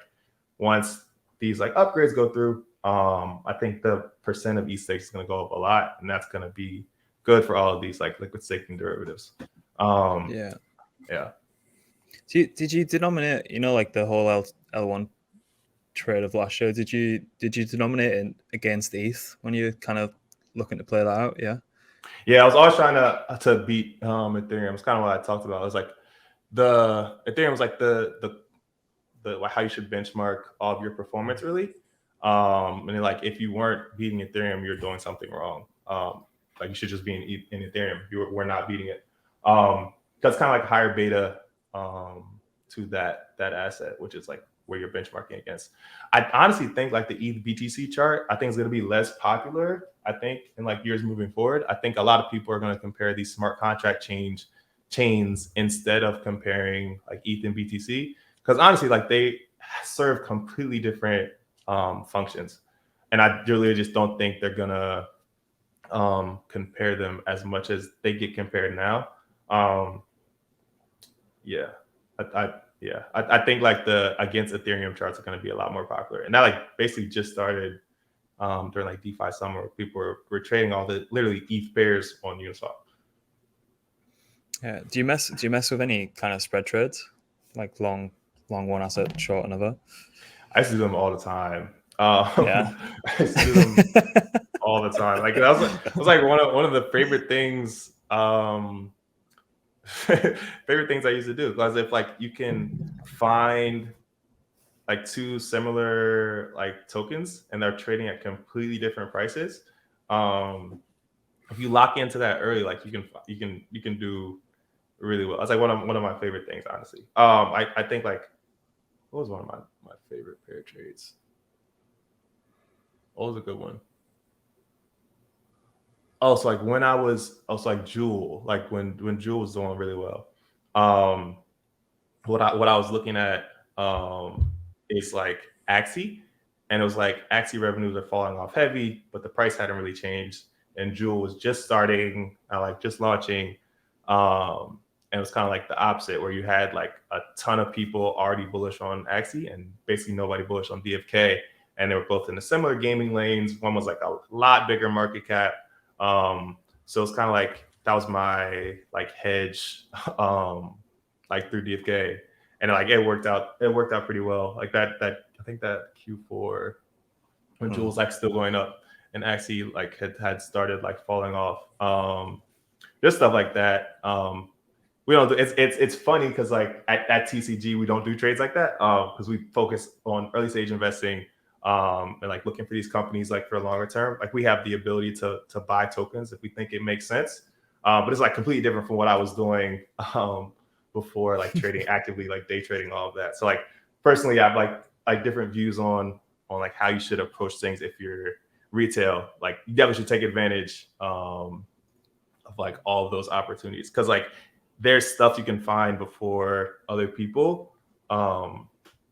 once these like upgrades go through, I think the percent of ETH stakes is going to go up a lot, and that's going to be good for all of these like liquid staking derivatives. Yeah. Did you denominate, like the whole L1 trade of last year? Did you denominate it against ETH when you're kind of looking to play that out? Yeah, I was always trying to beat Ethereum. It's kind of what I talked about. It was like the Ethereum was like the how you should benchmark all of your performance really. And then, like if you weren't beating Ethereum, you're doing something wrong. Like you should just be in Ethereum. We're not beating it. That's kind of like higher beta to that asset, which is like where you're benchmarking against. I honestly think like the ETH BTC chart, I think is going to be less popular. I think in like years moving forward, I think a lot of people are going to compare these smart contract chains instead of comparing like ETH and BTC, because honestly, like they serve completely different functions, and I really just don't think they're gonna compare them as much as they get compared now. I think like the against Ethereum charts are going to be a lot more popular, and that like basically just started during like DeFi summer. Where people were trading all the literally ETH pairs on Uniswap. Yeah. Do you mess with any kind of spread trades, like long one asset, short another? I used to do them all the time. I used to do them all the time. Like that was like one of the favorite things. Favorite things I used to do, because if like you can find like two similar like tokens and they're trading at completely different prices, if you lock into that early, like you can do really well. That's like one of my favorite things, honestly. I think like what was one of my favorite pair trades? What was a good one? Oh, so like when I was also like Jewel, like when Jewel was doing really well. What I was looking at is like Axie, and it was like Axie revenues are falling off heavy, but the price hadn't really changed, and Jewel was just starting, like just launching, and it was kind of like the opposite, where you had like a ton of people already bullish on Axie and basically nobody bullish on DFK, and they were both in the similar gaming lanes. One was like a lot bigger market cap. So it's kind of like that was my like hedge like through DFK, and like it worked out pretty well. Like that I think that Q4 when Jewel was like still going up and Axie like had started like falling off, just stuff like that. We don't. It's funny because like at TCG we don't do trades like that because we focus on early stage investing and like looking for these companies like for a longer term. Like we have the ability to buy tokens if we think it makes sense, but it's like completely different from what I was doing before, like trading actively, like day trading, all of that. So like personally, I have like different views on like how you should approach things if you're retail. Like you definitely should take advantage of like all of those opportunities because like there's stuff you can find before other people,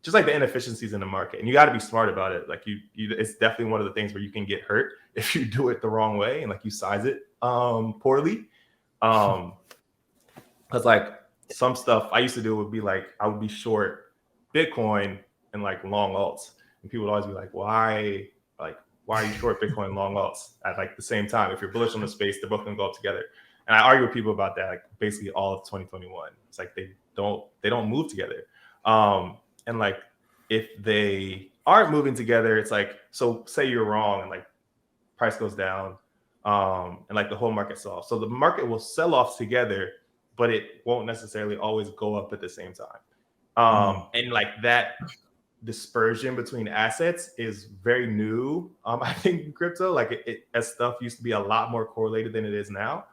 just like the inefficiencies in the market, and you got to be smart about it. Like you it's definitely one of the things where you can get hurt if you do it the wrong way and like you size it poorly. Because like some stuff I used to do would be like I would be short Bitcoin and like long alts, and people would always be like, why are you short Bitcoin long alts at like the same time? If you're bullish on the space, they're both gonna go up together. And I argue with people about that, like basically all of 2021. It's like they don't move together. And like if they aren't moving together, it's like, so say you're wrong and like price goes down, and like the whole market sells. So the market will sell off together, but it won't necessarily always go up at the same time. And like that dispersion between assets is very new. I think in crypto, like as stuff used to be a lot more correlated than it is now.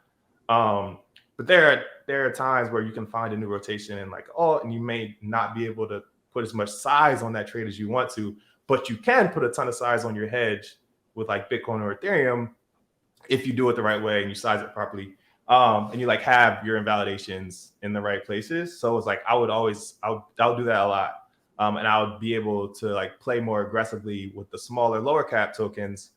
But there are times where you can find a new rotation and like, and you may not be able to put as much size on that trade as you want to, but you can put a ton of size on your hedge with like Bitcoin or Ethereum if you do it the right way and you size it properly. And you like have your invalidations in the right places. So it's like I'll do that a lot. And I would be able to like play more aggressively with the smaller, lower cap tokens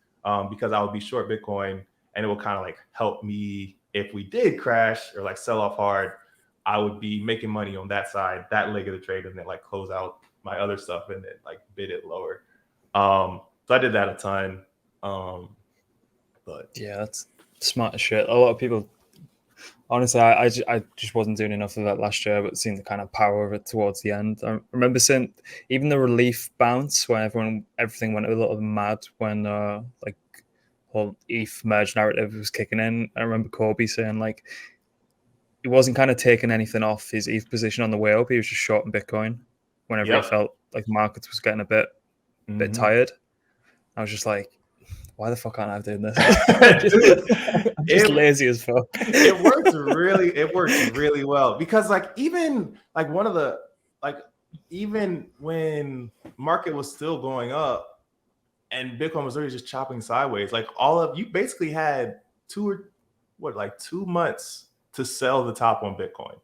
because I would be short Bitcoin, and it will kind of like help me if we did crash or like sell off hard. I would be making money on that side, that leg of the trade, and then like close out my other stuff and then like bid it lower. So I did that a ton. But yeah, that's smart as shit. A lot of people. Honestly, I just wasn't doing enough of that last year, but seeing the kind of power of it towards the end. I remember seeing even the relief bounce when everything went a little mad when like whole ETH merge narrative was kicking in. I remember Kobe saying like he wasn't kind of taking anything off his ETH position on the way up. He was just shorting Bitcoin whenever he felt like markets was getting a bit tired. I was just like, why the fuck aren't I doing this? I'm just lazy as fuck. It works really well because like even like one of the like even when market was still going up and Bitcoin was already just chopping sideways, like you basically had 2 months to sell the top on Bitcoin.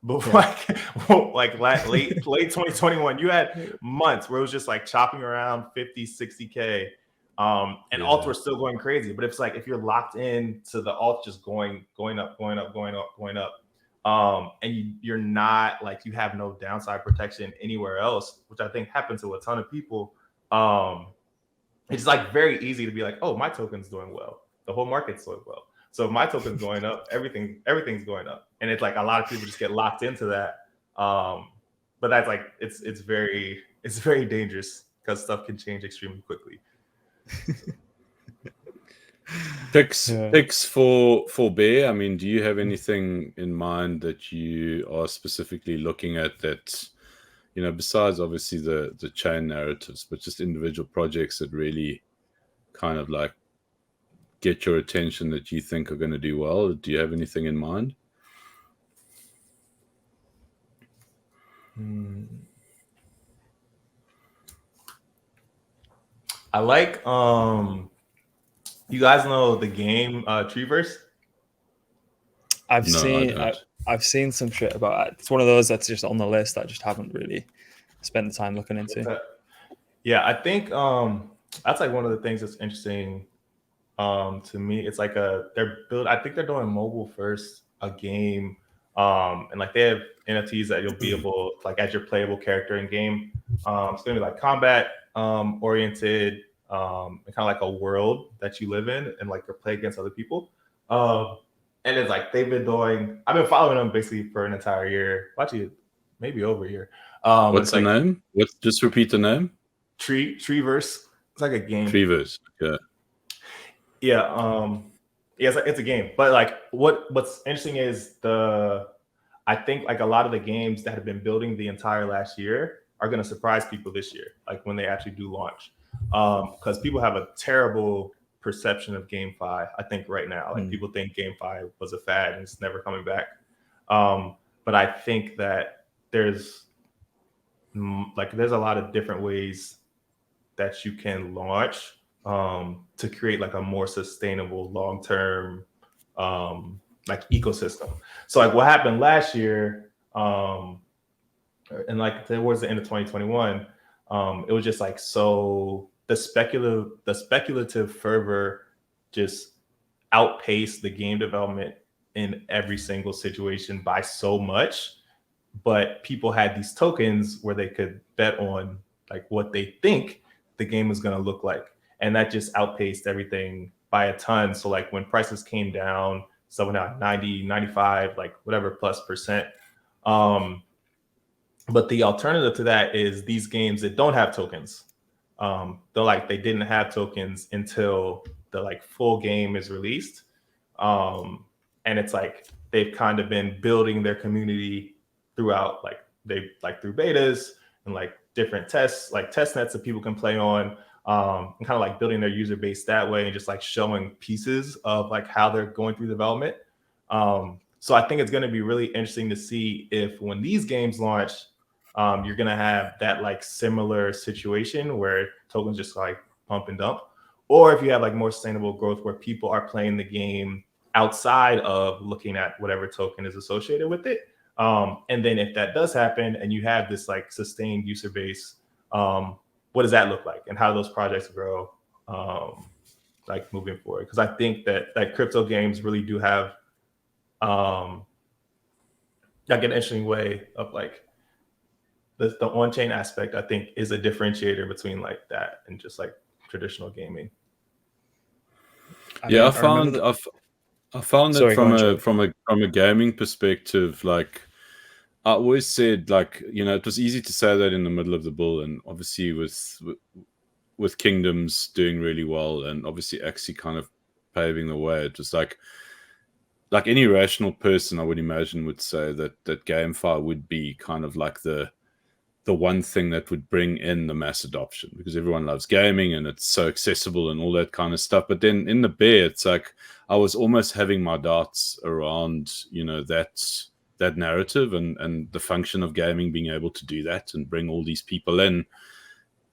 But like late 2021, you had months where it was just like chopping around 50, 60K. And alts were still going crazy, but it's like if you're locked in to the alt just going up, and you're not like you have no downside protection anywhere else, which I think happens to a ton of people. It's like very easy to be like, oh, my token's doing well, the whole market's doing well, so if my token's going up, everything's going up, and it's like a lot of people just get locked into that. But that's like it's very dangerous because stuff can change extremely quickly. Picks for Bear. I mean, do you have anything in mind that you are specifically looking at that, you know, besides obviously the chain narratives, but just individual projects that really kind of like get your attention that you think are going to do well? Do you have anything in mind? I like you guys know the game Treeverse? I've seen some shit about it. It's one of those that's just on the list that I just haven't really spent the time looking into. Yeah, I think that's like one of the things that's interesting to me. It's like I think they're doing mobile first, a game, and like they have NFTs that you'll be able like as your playable character in game. It's gonna be like combat oriented, and kind of like a world that you live in and like you play against other people. And it's like I've been following them basically for an entire year, actually maybe over a year. What's the name? Just repeat the name. Treeverse. It's like a game. Treeverse. Yeah. Yeah. Yeah, it's a game. But like what's interesting is I think like a lot of the games that have been building the entire last year are going to surprise people this year, like when they actually do launch. Because people have a terrible perception of GameFi, I think right now. Like people think GameFi was a fad and it's never coming back. But I think that there's a lot of different ways that you can launch to create like a more sustainable long-term like ecosystem. So like what happened last year, and like towards the end of 2021, it was just like so the speculative fervor just outpaced the game development in every single situation by so much. But people had these tokens where they could bet on like what they think the game is going to look like, and that just outpaced everything by a ton. So like when prices came down, someone out 90, 95, like whatever plus percent. But the alternative to that is these games that don't have tokens. They didn't have tokens until the like full game is released. And it's like they've kind of been building their community throughout, like through betas and like different tests, like test nets that people can play on, and kind of like building their user base that way and just like showing pieces of like how they're going through development. So I think it's going to be really interesting to see if when these games launch, you're going to have that like similar situation where tokens just like pump and dump, or if you have like more sustainable growth where people are playing the game outside of looking at whatever token is associated with it. And then if that does happen and you have this like sustained user base, what does that look like? And how do those projects grow like moving forward? Because I think that like crypto games really do have like an interesting way of like the on-chain aspect, I think, is a differentiator between like that and just like traditional gaming. I found that from a gaming perspective, like I always said, like, you know, it was easy to say that in the middle of the bull, and obviously with Kingdoms doing really well, and obviously Axie kind of paving the way, it was like any rational person, I would imagine, would say that GameFi would be kind of like the one thing that would bring in the mass adoption, because everyone loves gaming and it's so accessible and all that kind of stuff. But then in the bear, it's like I was almost having my doubts around, you know, that narrative and the function of gaming being able to do that and bring all these people in.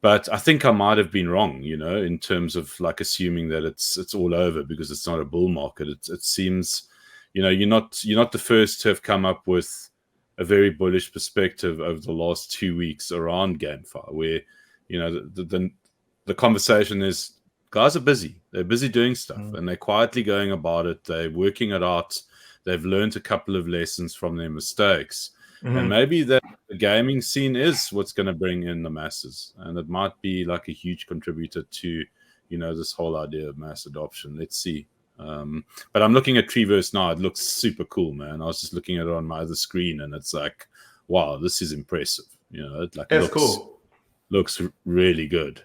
But I think I might have been wrong, you know, in terms of like assuming that it's all over because it's not a bull market. It seems, you know, you're not the first to have come up with a very bullish perspective over the last 2 weeks around GameFi, where, you know, the conversation is guys are busy. They're busy doing stuff and they're quietly going about it. They're working it out. They've learned a couple of lessons from their mistakes. And maybe that the gaming scene is what's going to bring in the masses. And it might be like a huge contributor to, you know, this whole idea of mass adoption. Let's see. But I'm looking at Treeverse now. It looks super cool, man. I was just looking at it on my other screen, and it's like, wow, this is impressive. You know, it cool. Looks really good.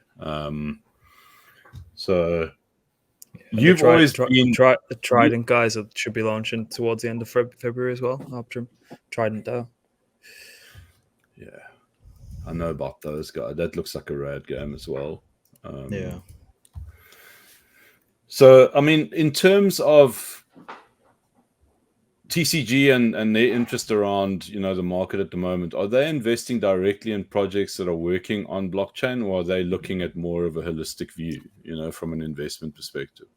So you've always been the Trident guys should be launching towards the end of February as well. Arbitrum, Trident DAO. Yeah, I know about those guys. That looks like a rad game as well. Yeah. So, I mean, in terms of TCG and their interest around, you know, the market at the moment, are they investing directly in projects that are working on blockchain, or are they looking at more of a holistic view, you know, from an investment perspective?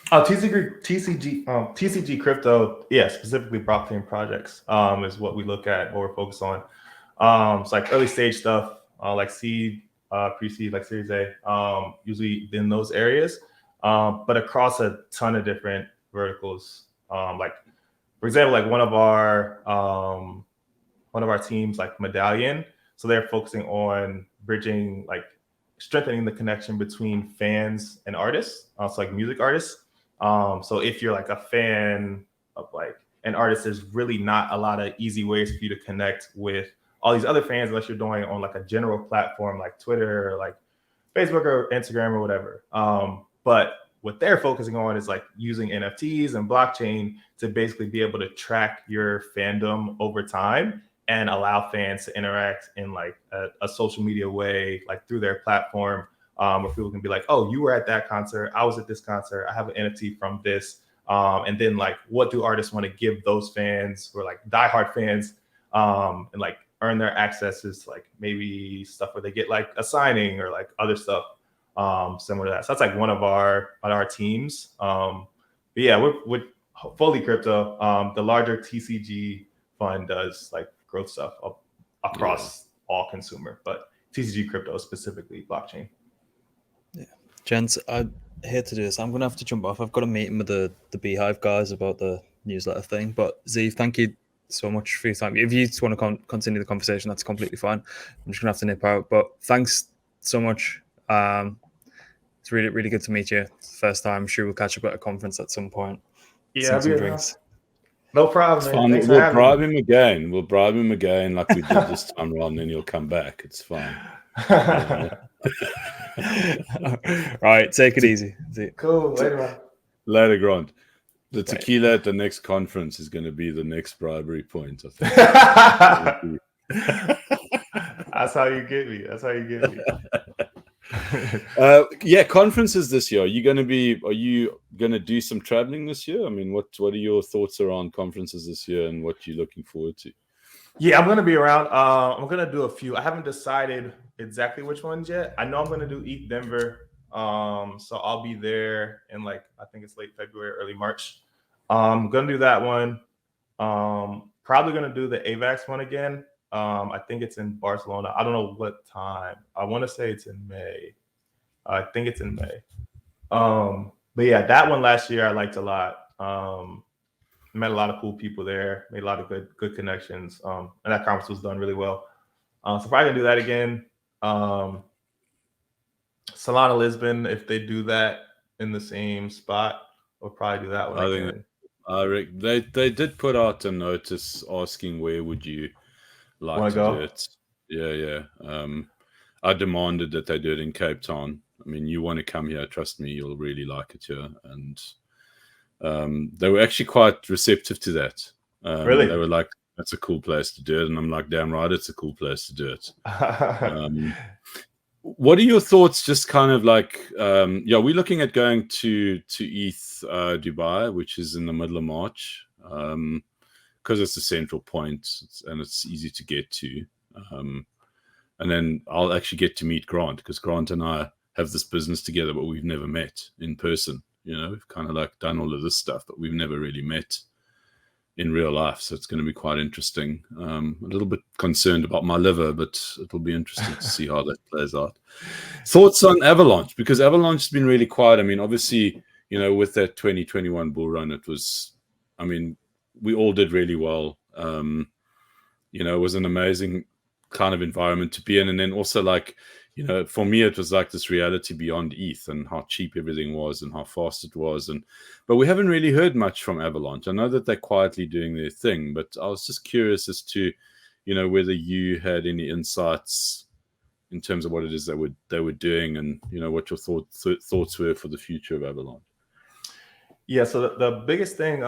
TCG crypto, yeah, specifically blockchain projects is what we look at, what we're focused on. It's like early stage stuff, like seed, pre-seed, like Series A, usually in those areas. But across a ton of different verticals, like for example, like one of our teams, like Medallion, so they're focusing on bridging, like strengthening the connection between fans and artists, so like music artists. So if you're like a fan of like an artist, there's really not a lot of easy ways for you to connect with all these other fans unless you're doing it on like a general platform like Twitter or like Facebook or Instagram or whatever. But what they're focusing on is like using NFTs and blockchain to basically be able to track your fandom over time and allow fans to interact in like a social media way, like through their platform, where people can be like, oh, you were at that concert, I was at this concert, I have an NFT from this. And then like, what do artists want to give those fans who are like diehard fans, and like earn their accesses to like maybe stuff where they get like a signing or like other stuff similar to that. So that's like one of our teams. But yeah, we're fully crypto. The larger TCG fund does like growth stuff across all consumer, but TCG crypto specifically blockchain. Yeah, gents, I hate to do this. I'm gonna have to jump off. I've got a meeting with the Beehive guys about the newsletter thing. But Zeev, thank you so much for your time. If you just want to continue the conversation, that's completely fine. I'm just gonna have to nip out. But thanks so much. It's really, really good to meet you. It's the first time. I'm sure we'll catch up at a conference at some point. Yeah, some drinks. No problem, man. We'll bribe him again. We'll bribe him again like we did this time around, and then he'll come back. It's fine. Right, take it easy. Cool. Later, man. Later, Grant. The tequila at the next conference is going to be the next bribery point, I think. That's how you get me. That's how you get me. Yeah, conferences this year. Are you going to do some traveling this year? I mean, what are your thoughts around conferences this year and what you're looking forward to? Yeah, I'm going to be around. I'm going to do a few. I haven't decided exactly which ones yet. I know I'm going to do ETH Denver. So I'll be there in like, I think it's late February, early March. I'm going to do that one. Probably going to do the AVAX one again. I think it's in Barcelona. I don't know what time. I want to say it's in May. I think it's in May. But yeah, that one last year I liked a lot. Met a lot of cool people there. Made a lot of good connections. And that conference was done really well. So probably gonna do that again. Solana Lisbon, if they do that in the same spot, we'll probably do that one again. They did put out a notice asking where would you like to do it. Yeah. I demanded that they do it in Cape Town. I mean, you want to come here, trust me, you'll really like it here. And they were actually quite receptive to that. Really? They were like, that's a cool place to do it. And I'm like, damn right, it's a cool place to do it. What are your thoughts? Just kind of like, we're looking at going to ETH Dubai, which is in the middle of March, because it's a central point and it's easy to get to. And then I'll actually get to meet Grant, because Grant and I have this business together, but we've never met in person. You know, we've kind of like done all of this stuff, but we've never really met in real life. So it's going to be quite interesting. A little bit concerned about my liver, but it'll be interesting to see how that plays out. Thoughts on Avalanche? Because Avalanche has been really quiet. I mean, obviously, you know, with that 2021 bull run, it was, I mean, we all did really well. You know, it was an amazing kind of environment to be in. And then also, like, you know, for me, it was like this reality beyond ETH and how cheap everything was and how fast it was. But we haven't really heard much from Avalanche. I know that they're quietly doing their thing, but I was just curious as to, you know, whether you had any insights in terms of what it is that they were doing, and, you know, what your thoughts were for the future of Avalanche. Yeah, so the biggest thing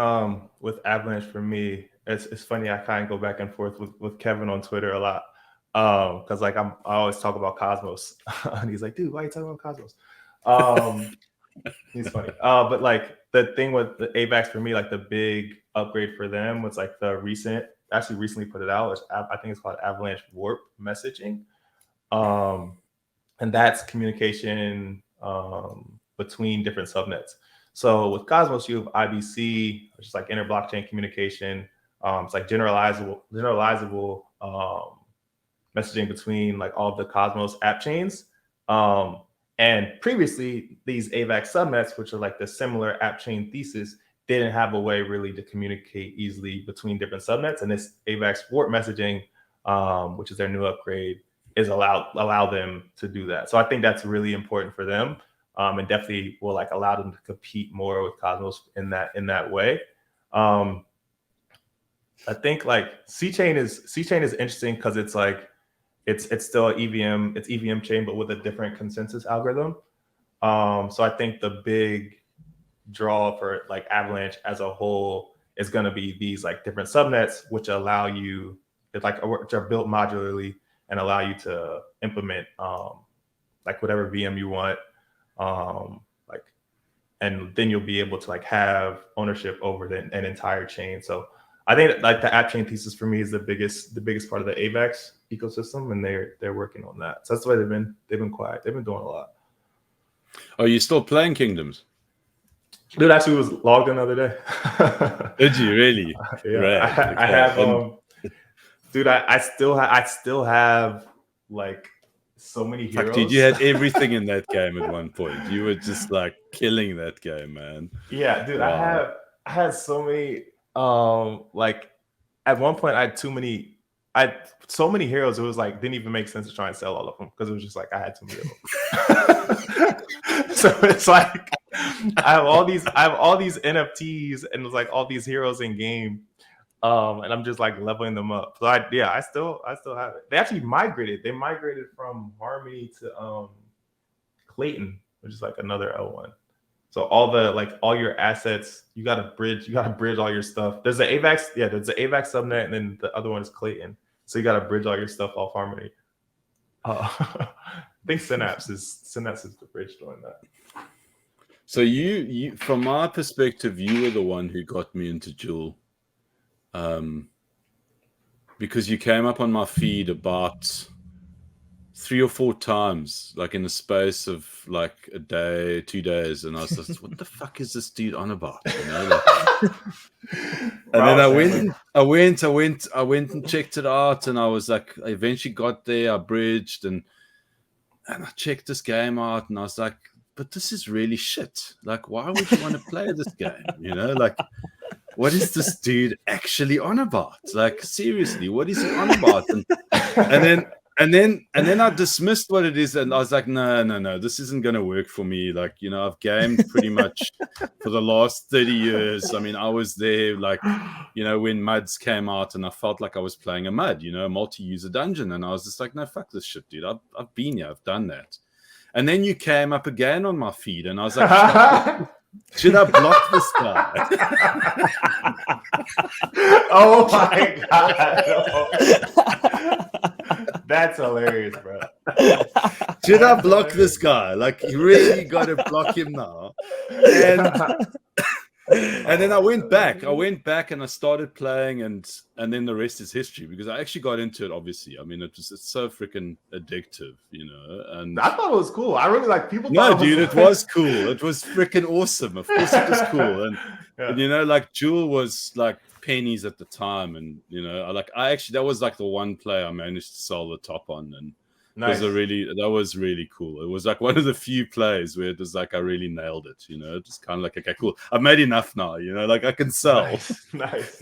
with Avalanche for me, it's funny, I kind of go back and forth with Kevin on Twitter a lot. Because like I always talk about Cosmos, and he's like, dude, why are you talking about Cosmos? He's funny. But like the thing with the AVAX for me, like the big upgrade for them was like the recently put it out, which I think it's called Avalanche Warp messaging. And that's communication between different subnets. So with Cosmos, you have IBC, which is like inter blockchain communication. It's like generalizable messaging between like all of the Cosmos app chains. And previously, these AVAX subnets, which are like the similar app chain thesis, didn't have a way really to communicate easily between different subnets. And this AVAX Warp messaging, which is their new upgrade, is allow them to do that. So I think that's really important for them, and definitely will like allow them to compete more with Cosmos in that way. I think like C-Chain is interesting because it's like it's still EVM chain, but with a different consensus algorithm. So I think the big draw for like Avalanche as a whole is going to be these like different subnets, which allow you, it's like which are built modularly and allow you to implement like whatever VM you want, like, and then you'll be able to like have ownership over an entire chain. So I think like the app chain thesis for me is the biggest part of the AVAX ecosystem, and they're working on that. So that's why they've been quiet. They've been doing a lot. Are you still playing Kingdoms? Dude, actually was logged in the other day. Did you really? Yeah, Right. I have. Dude, I still have like so many heroes. Fuck, dude, you had everything in that game at one point. You were just like killing that game, man. Yeah, dude, Wow. I had so many. Like at one point I had so many heroes. It was like didn't even make sense to try and sell all of them because it was just like I had too many of them. So it's like I have all these NFTs and it's like all these heroes in game. And I'm just like leveling them up. So I still have it. They actually migrated. They migrated from Harmony to Clayton, which is like another L1. So all your assets, you gotta bridge all your stuff. There's the AVAX, there's the AVAX subnet, and then the other one is Clayton. So you gotta bridge all your stuff off Harmony. I think Synapse is the bridge doing that. So you from my perspective, you were the one who got me into Jewel. Because you came up on my feed about 3 or 4 times, like in the space of like a day, 2 days, and I was just, what the fuck is this dude on about? You know, like, and then I went and checked it out, and I was like, I eventually got there, I bridged, and I checked this game out, and I was like, but this is really shit. Like, why would you want to play this game? You know, like, what is this dude actually on about? Like, seriously, what is he on about? And then I dismissed what it is, and I was like, no, this isn't going to work for me. Like, you know, I've gamed pretty much for the last 30 years. I mean, I was there, like, you know, when MUDs came out, and I felt like I was playing a MUD, you know, a multi-user dungeon, and I was just like, no, fuck this shit, dude. I've been here, I've done that. And then you came up again on my feed, and I was like, should I block this guy? Oh my god. That's hilarious, bro. Should I block this guy? Like, you really got to block him now. And then I went back and I started playing, and then the rest is history, because I actually got into it, obviously. I mean, it's so freaking addictive, you know. And I thought it was cool. I really like people. No, dude, it was cool. It was freaking awesome. Of course it was cool. And you know, like, Jewel was like pennies at the time, and you know, I actually, that was like the one play I managed to sell the top on, and nice. That was really cool. It was like one of the few plays where it was like I really nailed it, you know, just kind of like, okay, cool, I've made enough now, you know, like I can sell. Nice.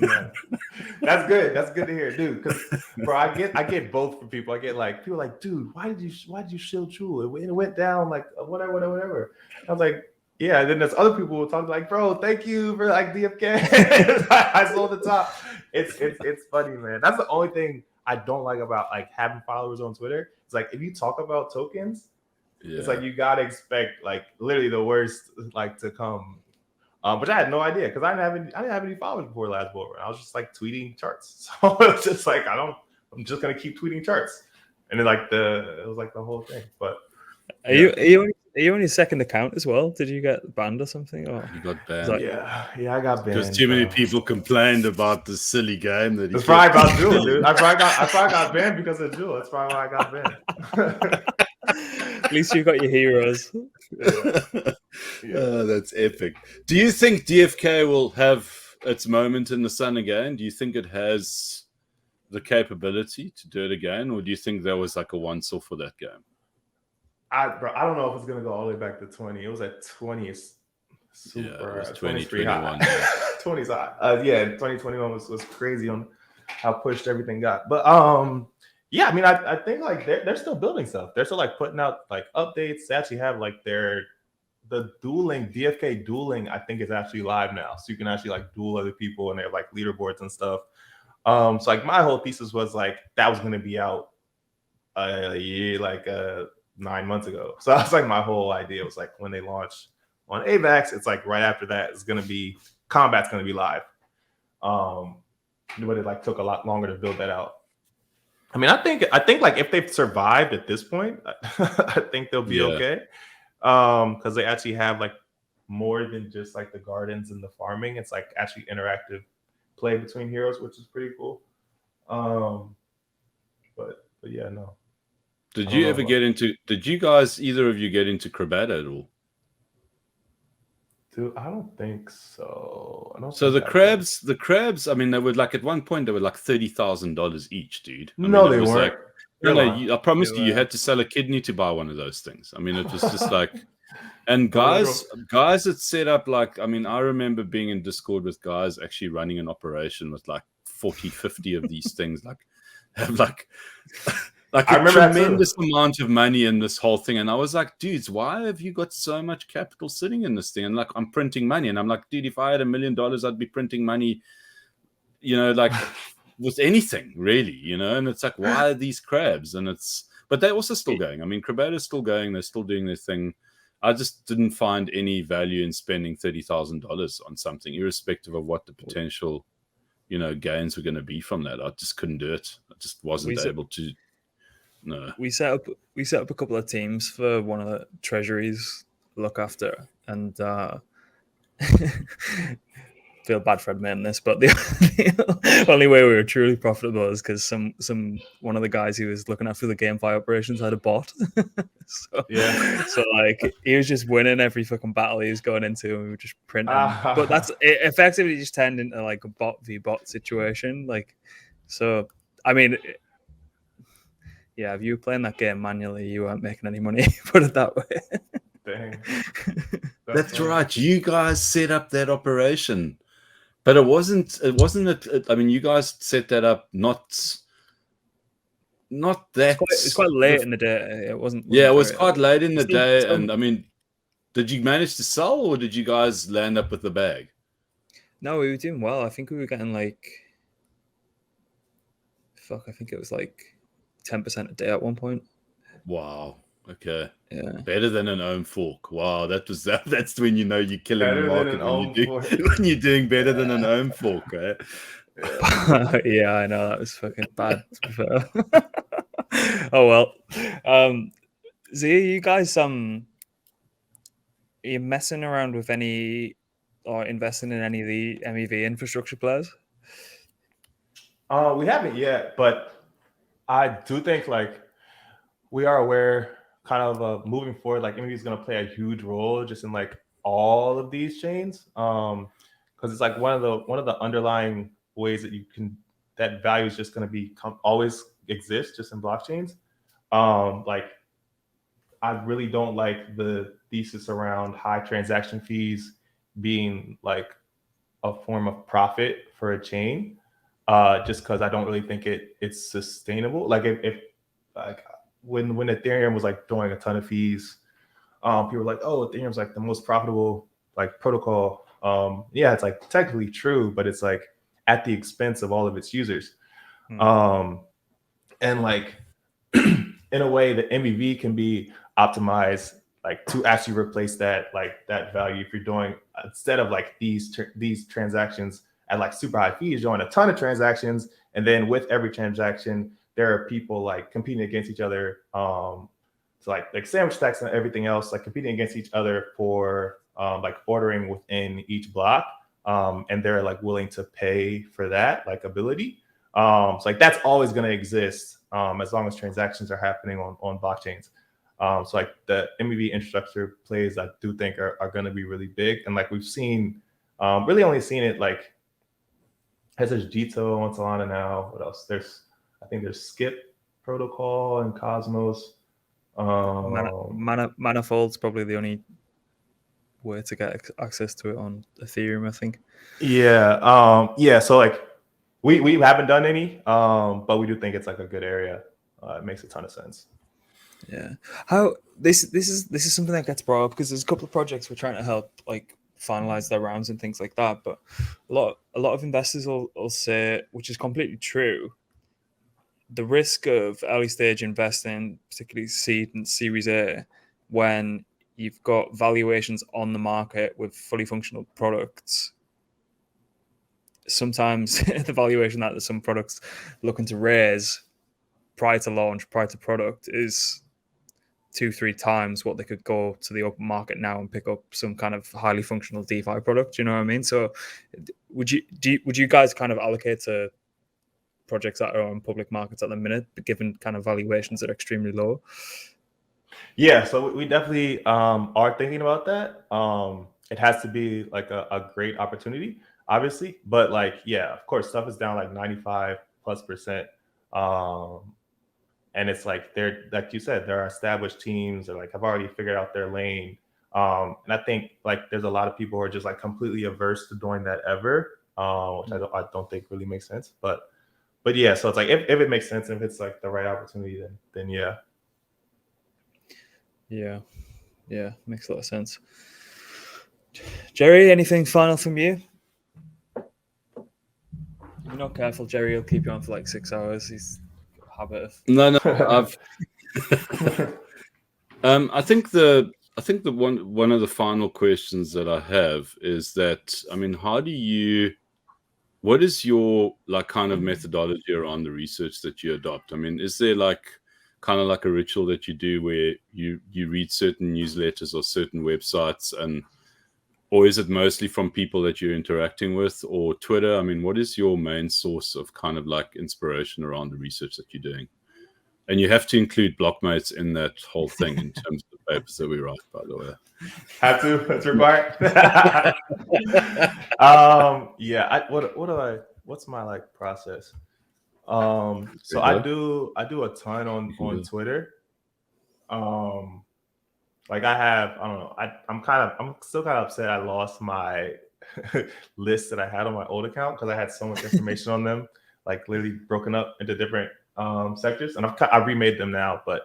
That's good to hear, dude, because bro, I get both from people. I get like people like, dude, why did you shield Jewel? It went down like whatever. I was like, yeah, and then there's other people who talk like, bro, thank you for like DFK. I sold the top. It's funny, man. That's the only thing I don't like about like having followers on Twitter. It's like if you talk about tokens, it's like you gotta expect like literally the worst like to come. But I had no idea because I didn't have any followers before last bull run. I was just like tweeting charts. So it's just like I'm just gonna keep tweeting charts. And then like it was like the whole thing. But are you on your second account as well? Did you get banned or something? Or you got banned? Like, yeah, I got banned because too many people complained about the silly game that. It's probably about Jewel, dude. I probably got banned because of Jewel. That's probably why I got banned. At least you got your heroes. Oh, that's epic. Do you think DFK will have its moment in the sun again? Do you think it has the capability to do it again, or do you think that was like a once-off for that game? I don't know if it's gonna go all the way back to 20. It was at 20. Super, it was 2021. 20's hot. 2021 was crazy on how pushed everything got. But yeah, I mean, I think like they're still building stuff. They're still like putting out like updates. They actually have like the dueling DFK dueling. I think is actually live now, so you can actually like duel other people, and they have like leaderboards and stuff. So like my whole thesis was like that was gonna be out a year 9 months ago. So that's like my whole idea was like when they launch On AVAX, it's like right after that is going to be combat's going to be live. But it like took a lot longer to build that out. I mean, I think like if they've survived at this point, I think they'll be okay. Because they actually have like more than just like the gardens and the farming. It's like actually interactive play between heroes, which is pretty cool. But yeah, no. Did you guys, either of you, get into Crabada at all? Dude, I don't think so. So the crabs, I mean, they were like, at one point they were like $30,000 each, dude. No, they weren't. I promised you had to sell a kidney to buy one of those things. I mean, it was just like, and guys that set up, like, I mean, I remember being in Discord with guys actually running an operation with like 40, 50 of these things, like have like a tremendous amount of money in this whole thing. And I was like, dudes, why have you got so much capital sitting in this thing? And like, I'm printing money. And I'm like, dude, if I had $1 million, I'd be printing money, you know, like with anything really, you know. And it's like, why are these crabs? And but they're also still going. I mean, Crabada is still going. They're still doing their thing. I just didn't find any value in spending $30,000 on something, irrespective of what the potential, you know, gains were going to be from that. I just couldn't do it. I just wasn't able to. No. We set up a couple of teams for one of the treasuries to look after, and feel bad for admitting this, but the only way we were truly profitable is because one of the guys who was looking after the GameFi operations had a bot. So like he was just winning every fucking battle he was going into, and we were just printing. But that's it effectively just turned into like a bot v bot situation. Like, so I mean, yeah, if you were playing that game manually, you weren't making any money. Put it that way. Dang. That's right. You guys set up that operation, but it wasn't. I mean, you guys set that up not that. It's quite late in the day. It wasn't. Yeah, it was quite late in the day, and I mean, did you manage to sell, or did you guys land up with the bag? No, we were doing well. I think we were getting like, I think it was like 10% a day at one point. Wow. Okay. Yeah. Better than an ohm fork. Wow, that's when you know you're killing the market, when you're doing better than an ohm fork, right? Yeah, I know, that was fucking bad, to be fair. Oh well. So you guys are you messing around with any or investing in any of the MEV infrastructure players? We haven't yet, but I do think like we are aware kind of moving forward, like MEV is going to play a huge role just in like all of these chains, because it's like one of the underlying ways that value is just going to be always exist just in blockchains. Like I really don't like the thesis around high transaction fees being like a form of profit for a chain, just because I don't really think it's sustainable. Like if like when Ethereum was like throwing a ton of fees, people were like, oh, Ethereum's like the most profitable like protocol. Yeah, it's like technically true, but it's like at the expense of all of its users. And like in a way, the MEV can be optimized like to actually replace that value. If you're doing, instead of like these transactions at like super high fees, you're doing a ton of transactions, and then with every transaction there are people like competing against each other, so like sandwich stacks and everything else, like competing against each other for like ordering within each block, and they're like willing to pay for that like ability. So like that's always going to exist as long as transactions are happening on blockchains. So like the MEV infrastructure plays, I do think are going to be really big, and like we've seen, really only seen it like as there's Jito on Solana now. What else? I think there's Skip protocol and Cosmos. Manifold's probably the only way to get access to it on Ethereum, I think. Yeah. Yeah. So like we haven't done any, but we do think it's like a good area. It makes a ton of sense. Yeah. How this is something that gets brought up because there's a couple of projects we're trying to help like finalize their rounds and things like that. But a lot of investors will say, which is completely true, the risk of early stage investing, particularly seed and Series A, when you've got valuations on the market with fully functional products. Sometimes the valuation that some products looking to raise prior to launch, prior to product, is 2-3 times what they could go to the open market now and pick up some kind of highly functional DeFi product. You know what I mean? So would you guys kind of allocate to projects that are on public markets at the minute, given kind of valuations that are extremely low? Yeah, so we definitely are thinking about that. It has to be like a great opportunity, obviously, but like, yeah, of course, stuff is down like 95+%. And it's like they're, like you said, there are established teams that like have already figured out their lane. And I think like there's a lot of people who are just like completely averse to doing that ever, which I don't think really makes sense. But yeah, so it's like if it makes sense, if it's like the right opportunity, then yeah. Yeah, makes a lot of sense. Jerry, anything final from you? If you're not careful, Jerry will keep you on for like 6 hours. He's got a habit of... No, I've I think the one of the final questions that I have is that, I mean, what is your like kind of methodology around the research that you adopt? I mean, is there like kind of like a ritual that you do where you read certain newsletters or certain websites, or is it mostly from people that you're interacting with, or Twitter? I mean, what is your main source of kind of like inspiration around the research that you're doing? And you have to include blockmates in that whole thing in terms of the papers that we write, by the way. Have to? That's required. Yeah. What's my like process? So I do a ton on Twitter. Like I don't know. I'm still kind of upset I lost my list that I had on my old account because I had so much information on them, like literally broken up into different sectors, and I remade them now. But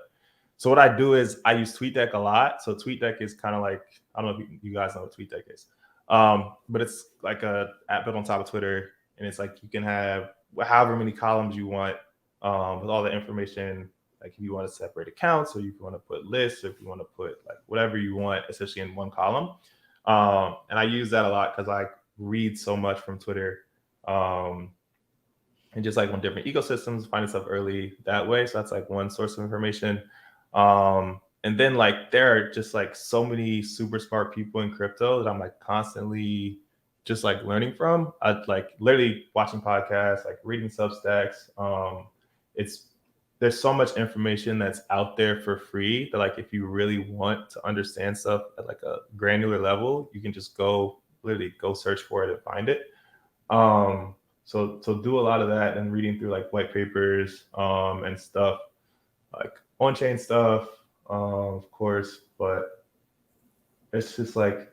so what I do is I use TweetDeck a lot. So TweetDeck is kind of like, I don't know if you guys know what TweetDeck is, but it's like a app built on top of Twitter, and it's like you can have however many columns you want with all the information. Like if you want to separate accounts, or if you want to put lists, or if you want to put like whatever you want, essentially in one column. And I use that a lot because I read so much from Twitter. And just like on different ecosystems, finding stuff early that way. So that's like one source of information. And then like there are just like so many super smart people in crypto that I'm like constantly just like learning from. I like literally watching podcasts, like reading Substacks. There's so much information that's out there for free that like if you really want to understand stuff at like a granular level, you can just literally go search for it and find it. So do a lot of that and reading through like white papers and stuff, like on-chain stuff, of course, but it's just like,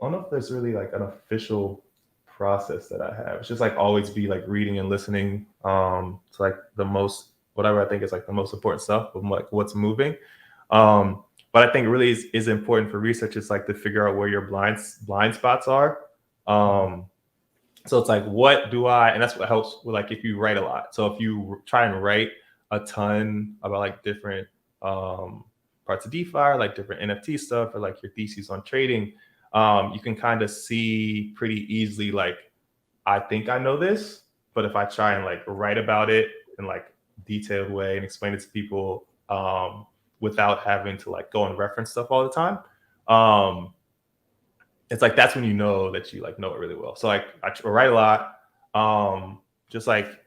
I don't know if there's really like an official process that I have. It's just like always be like reading and listening to like whatever I think is like the most important stuff of like what's moving. But I think really is important for researchers like to figure out where your blind spots are. So it's like, and that's what helps with like if you write a lot. So if you try and write a ton about like different parts of DeFi, or like different NFT stuff, or like your thesis on trading, you can kind of see pretty easily like, I think I know this, but if I try and like write about it in like detailed way and explain it to people without having to like go and reference stuff all the time, it's like that's when you know that you like know it really well. So like I write a lot, just like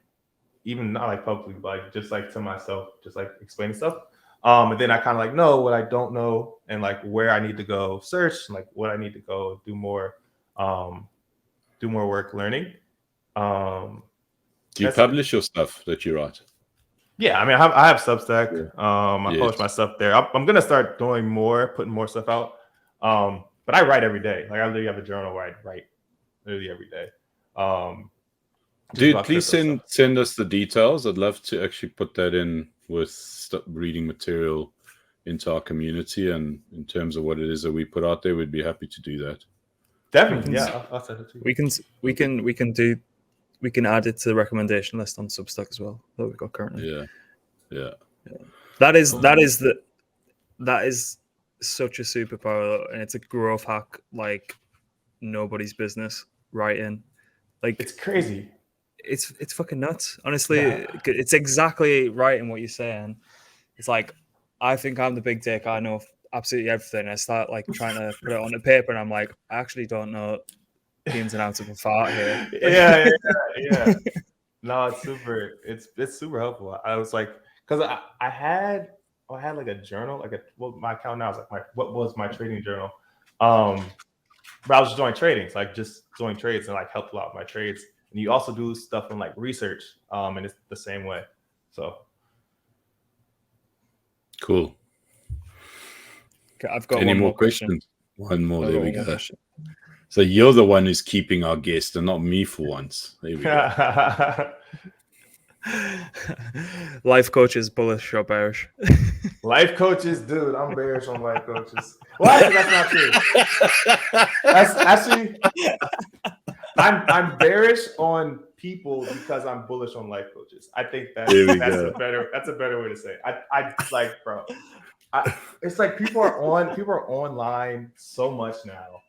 even not like publicly, but like just like to myself, just like explaining stuff. And then I kind of like know what I don't know and like where I need to go search, and like what I need to go do more work learning. Do you publish your stuff that you write? Yeah, I mean, I have Substack. I publish my stuff there. I'm gonna start putting more stuff out. But I write every day. Like I literally have a journal where I write literally every day. Dude, please send us the details. I'd love to actually put that in with reading material into our community, and in terms of what it is that we put out there, we'd be happy to do that. Definitely, yeah. I'll send it to you. We can add it to the recommendation list on Substack as well that we've got currently. Yeah. That is such a superpower, and it's a growth hack like nobody's business. Right in, like It's crazy. It's fucking nuts. Honestly, it's exactly right in what you're saying. It's like I think I'm the big dick. I know absolutely everything. I start like trying to put it on the paper, and I'm like, I actually don't know the ins and outs of a fart here. Yeah. No, it's super helpful. I was like, because I had like a journal, like my account now is like what was my trading journal. But I was just doing tradings, like just doing trades and like helped a lot with my trades. And you also do stuff in like research, and it's the same way. So cool. Okay, I've got Any one more question. questions? One more. I've There got we one more go. question. So you're the one who's keeping our guest and not me for once. There we go. Life coaches, bullish or bearish? life coaches, dude, I'm bearish on life coaches. Well, actually, that's not true. That's actually, I'm bearish on people because I'm bullish on life coaches. I think that's a better way to say it. I like, bro. It's like people are online so much now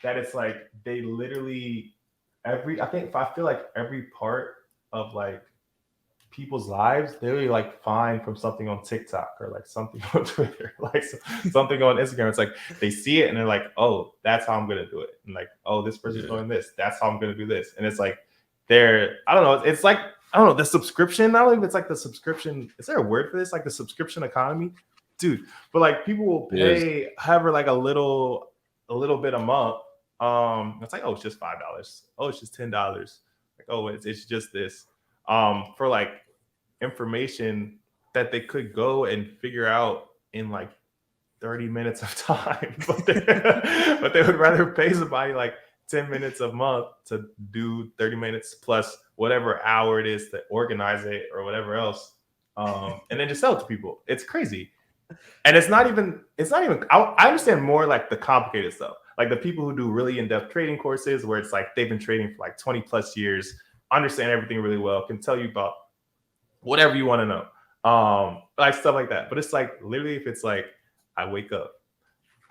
that it's like they literally I feel like every part of like people's lives, they really like find from something on TikTok or like something on Twitter, like something on Instagram. It's like they see it and they're like, oh, that's how I'm gonna do it. And like, oh, this person's doing this. That's how I'm gonna do this. And it's like I don't know. It's like, I don't know, the subscription. I don't know if it's like the subscription. Is there a word for this? Like the subscription economy? Dude, but like people will pay however like a little bit a month. It's like, oh, it's just $5. Oh, it's just $10. Like, oh, it's just this. For like information that they could go and figure out in like 30 minutes of time, but they would rather pay somebody like 10 minutes a month to do 30 minutes plus whatever hour it is to organize it or whatever else, and then just sell it to people. It's crazy. And it's not even I understand more like the complicated stuff, like the people who do really in-depth trading courses where it's like they've been trading for like 20 plus years, understand everything really well, can tell you about whatever you want to know, like stuff like that. But it's like literally, if it's like I wake up,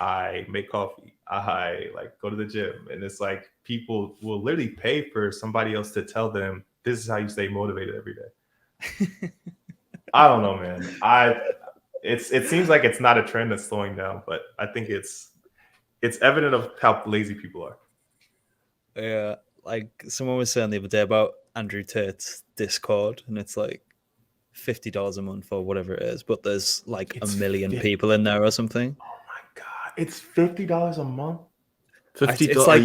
I make coffee, I like go to the gym, and it's like people will literally pay for somebody else to tell them this is how you stay motivated every day. I don't know, man. It seems like it's not a trend that's slowing down, but I think it's evident of how lazy people are. Yeah, like someone was saying the other day about Andrew Tate's Discord, and it's like $50 a month or whatever it is, but there's like a million people in there or something. Oh my god, it's $50 a month. $50. It's like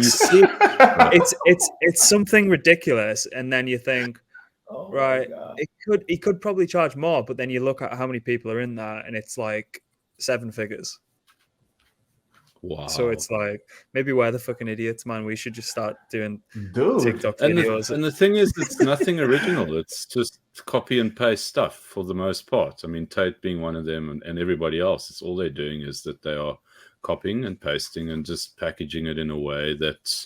it's something ridiculous, and then you think, right, he could probably charge more, but then you look at how many people are in there, and it's like 7 figures. Wow. So it's like, maybe we're the fucking idiots, man. We should just start doing TikTok videos. And the thing is, it's nothing original. It's just copy and paste stuff for the most part. I mean, Tate being one of them, and everybody else, it's all they're doing is that they are copying and pasting and just packaging it in a way that,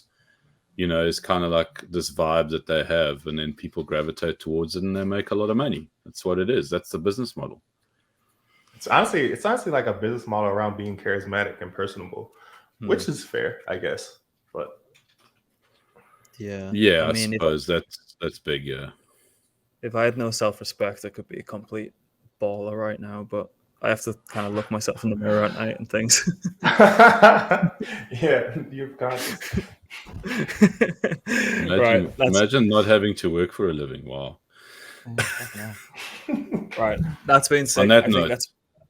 you know, is kind of like this vibe that they have, and then people gravitate towards it and they make a lot of money. That's what it is. That's the business model. It's honestly like a business model around being charismatic and personable, which is fair, I guess. But yeah, I mean, suppose that's big. Yeah. If I had no self-respect, I could be a complete baller right now, but I have to kind of look myself in the mirror at night and things. Yeah, you've got it. Imagine not having to work for a living. Wow. Right, that's been sick. On that note,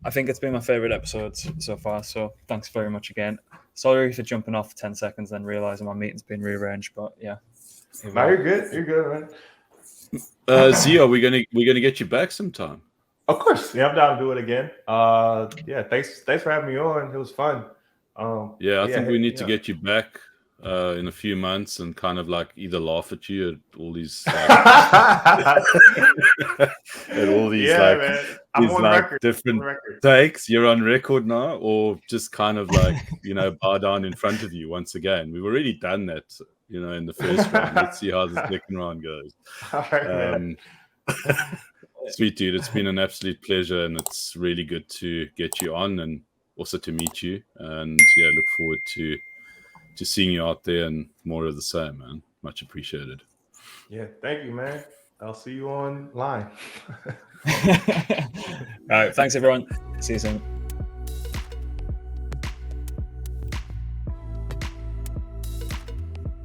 I think it's been my favorite episode so far. So thanks very much again. Sorry for jumping off for 10 seconds and realizing my meeting's been rearranged, but yeah. No, you're good. You're good, man. Z, are we gonna get you back sometime? Of course. Yeah, I'm down to do it again. Yeah, thanks for having me on. It was fun. I think we need to get you back in a few months and kind of like either laugh at you at all these at all these different takes. You're on record now, or just kind of like, you know, bow down in front of you once again. We've already done that, you know, in the first round. Let's see how the second round goes. All right, sweet dude, it's been an absolute pleasure, and it's really good to get you on. And also to meet you, and yeah, look forward to seeing you out there and more of the same, man. Much appreciated. Yeah, thank you, man. I'll see you online. All right, thanks everyone. See you soon.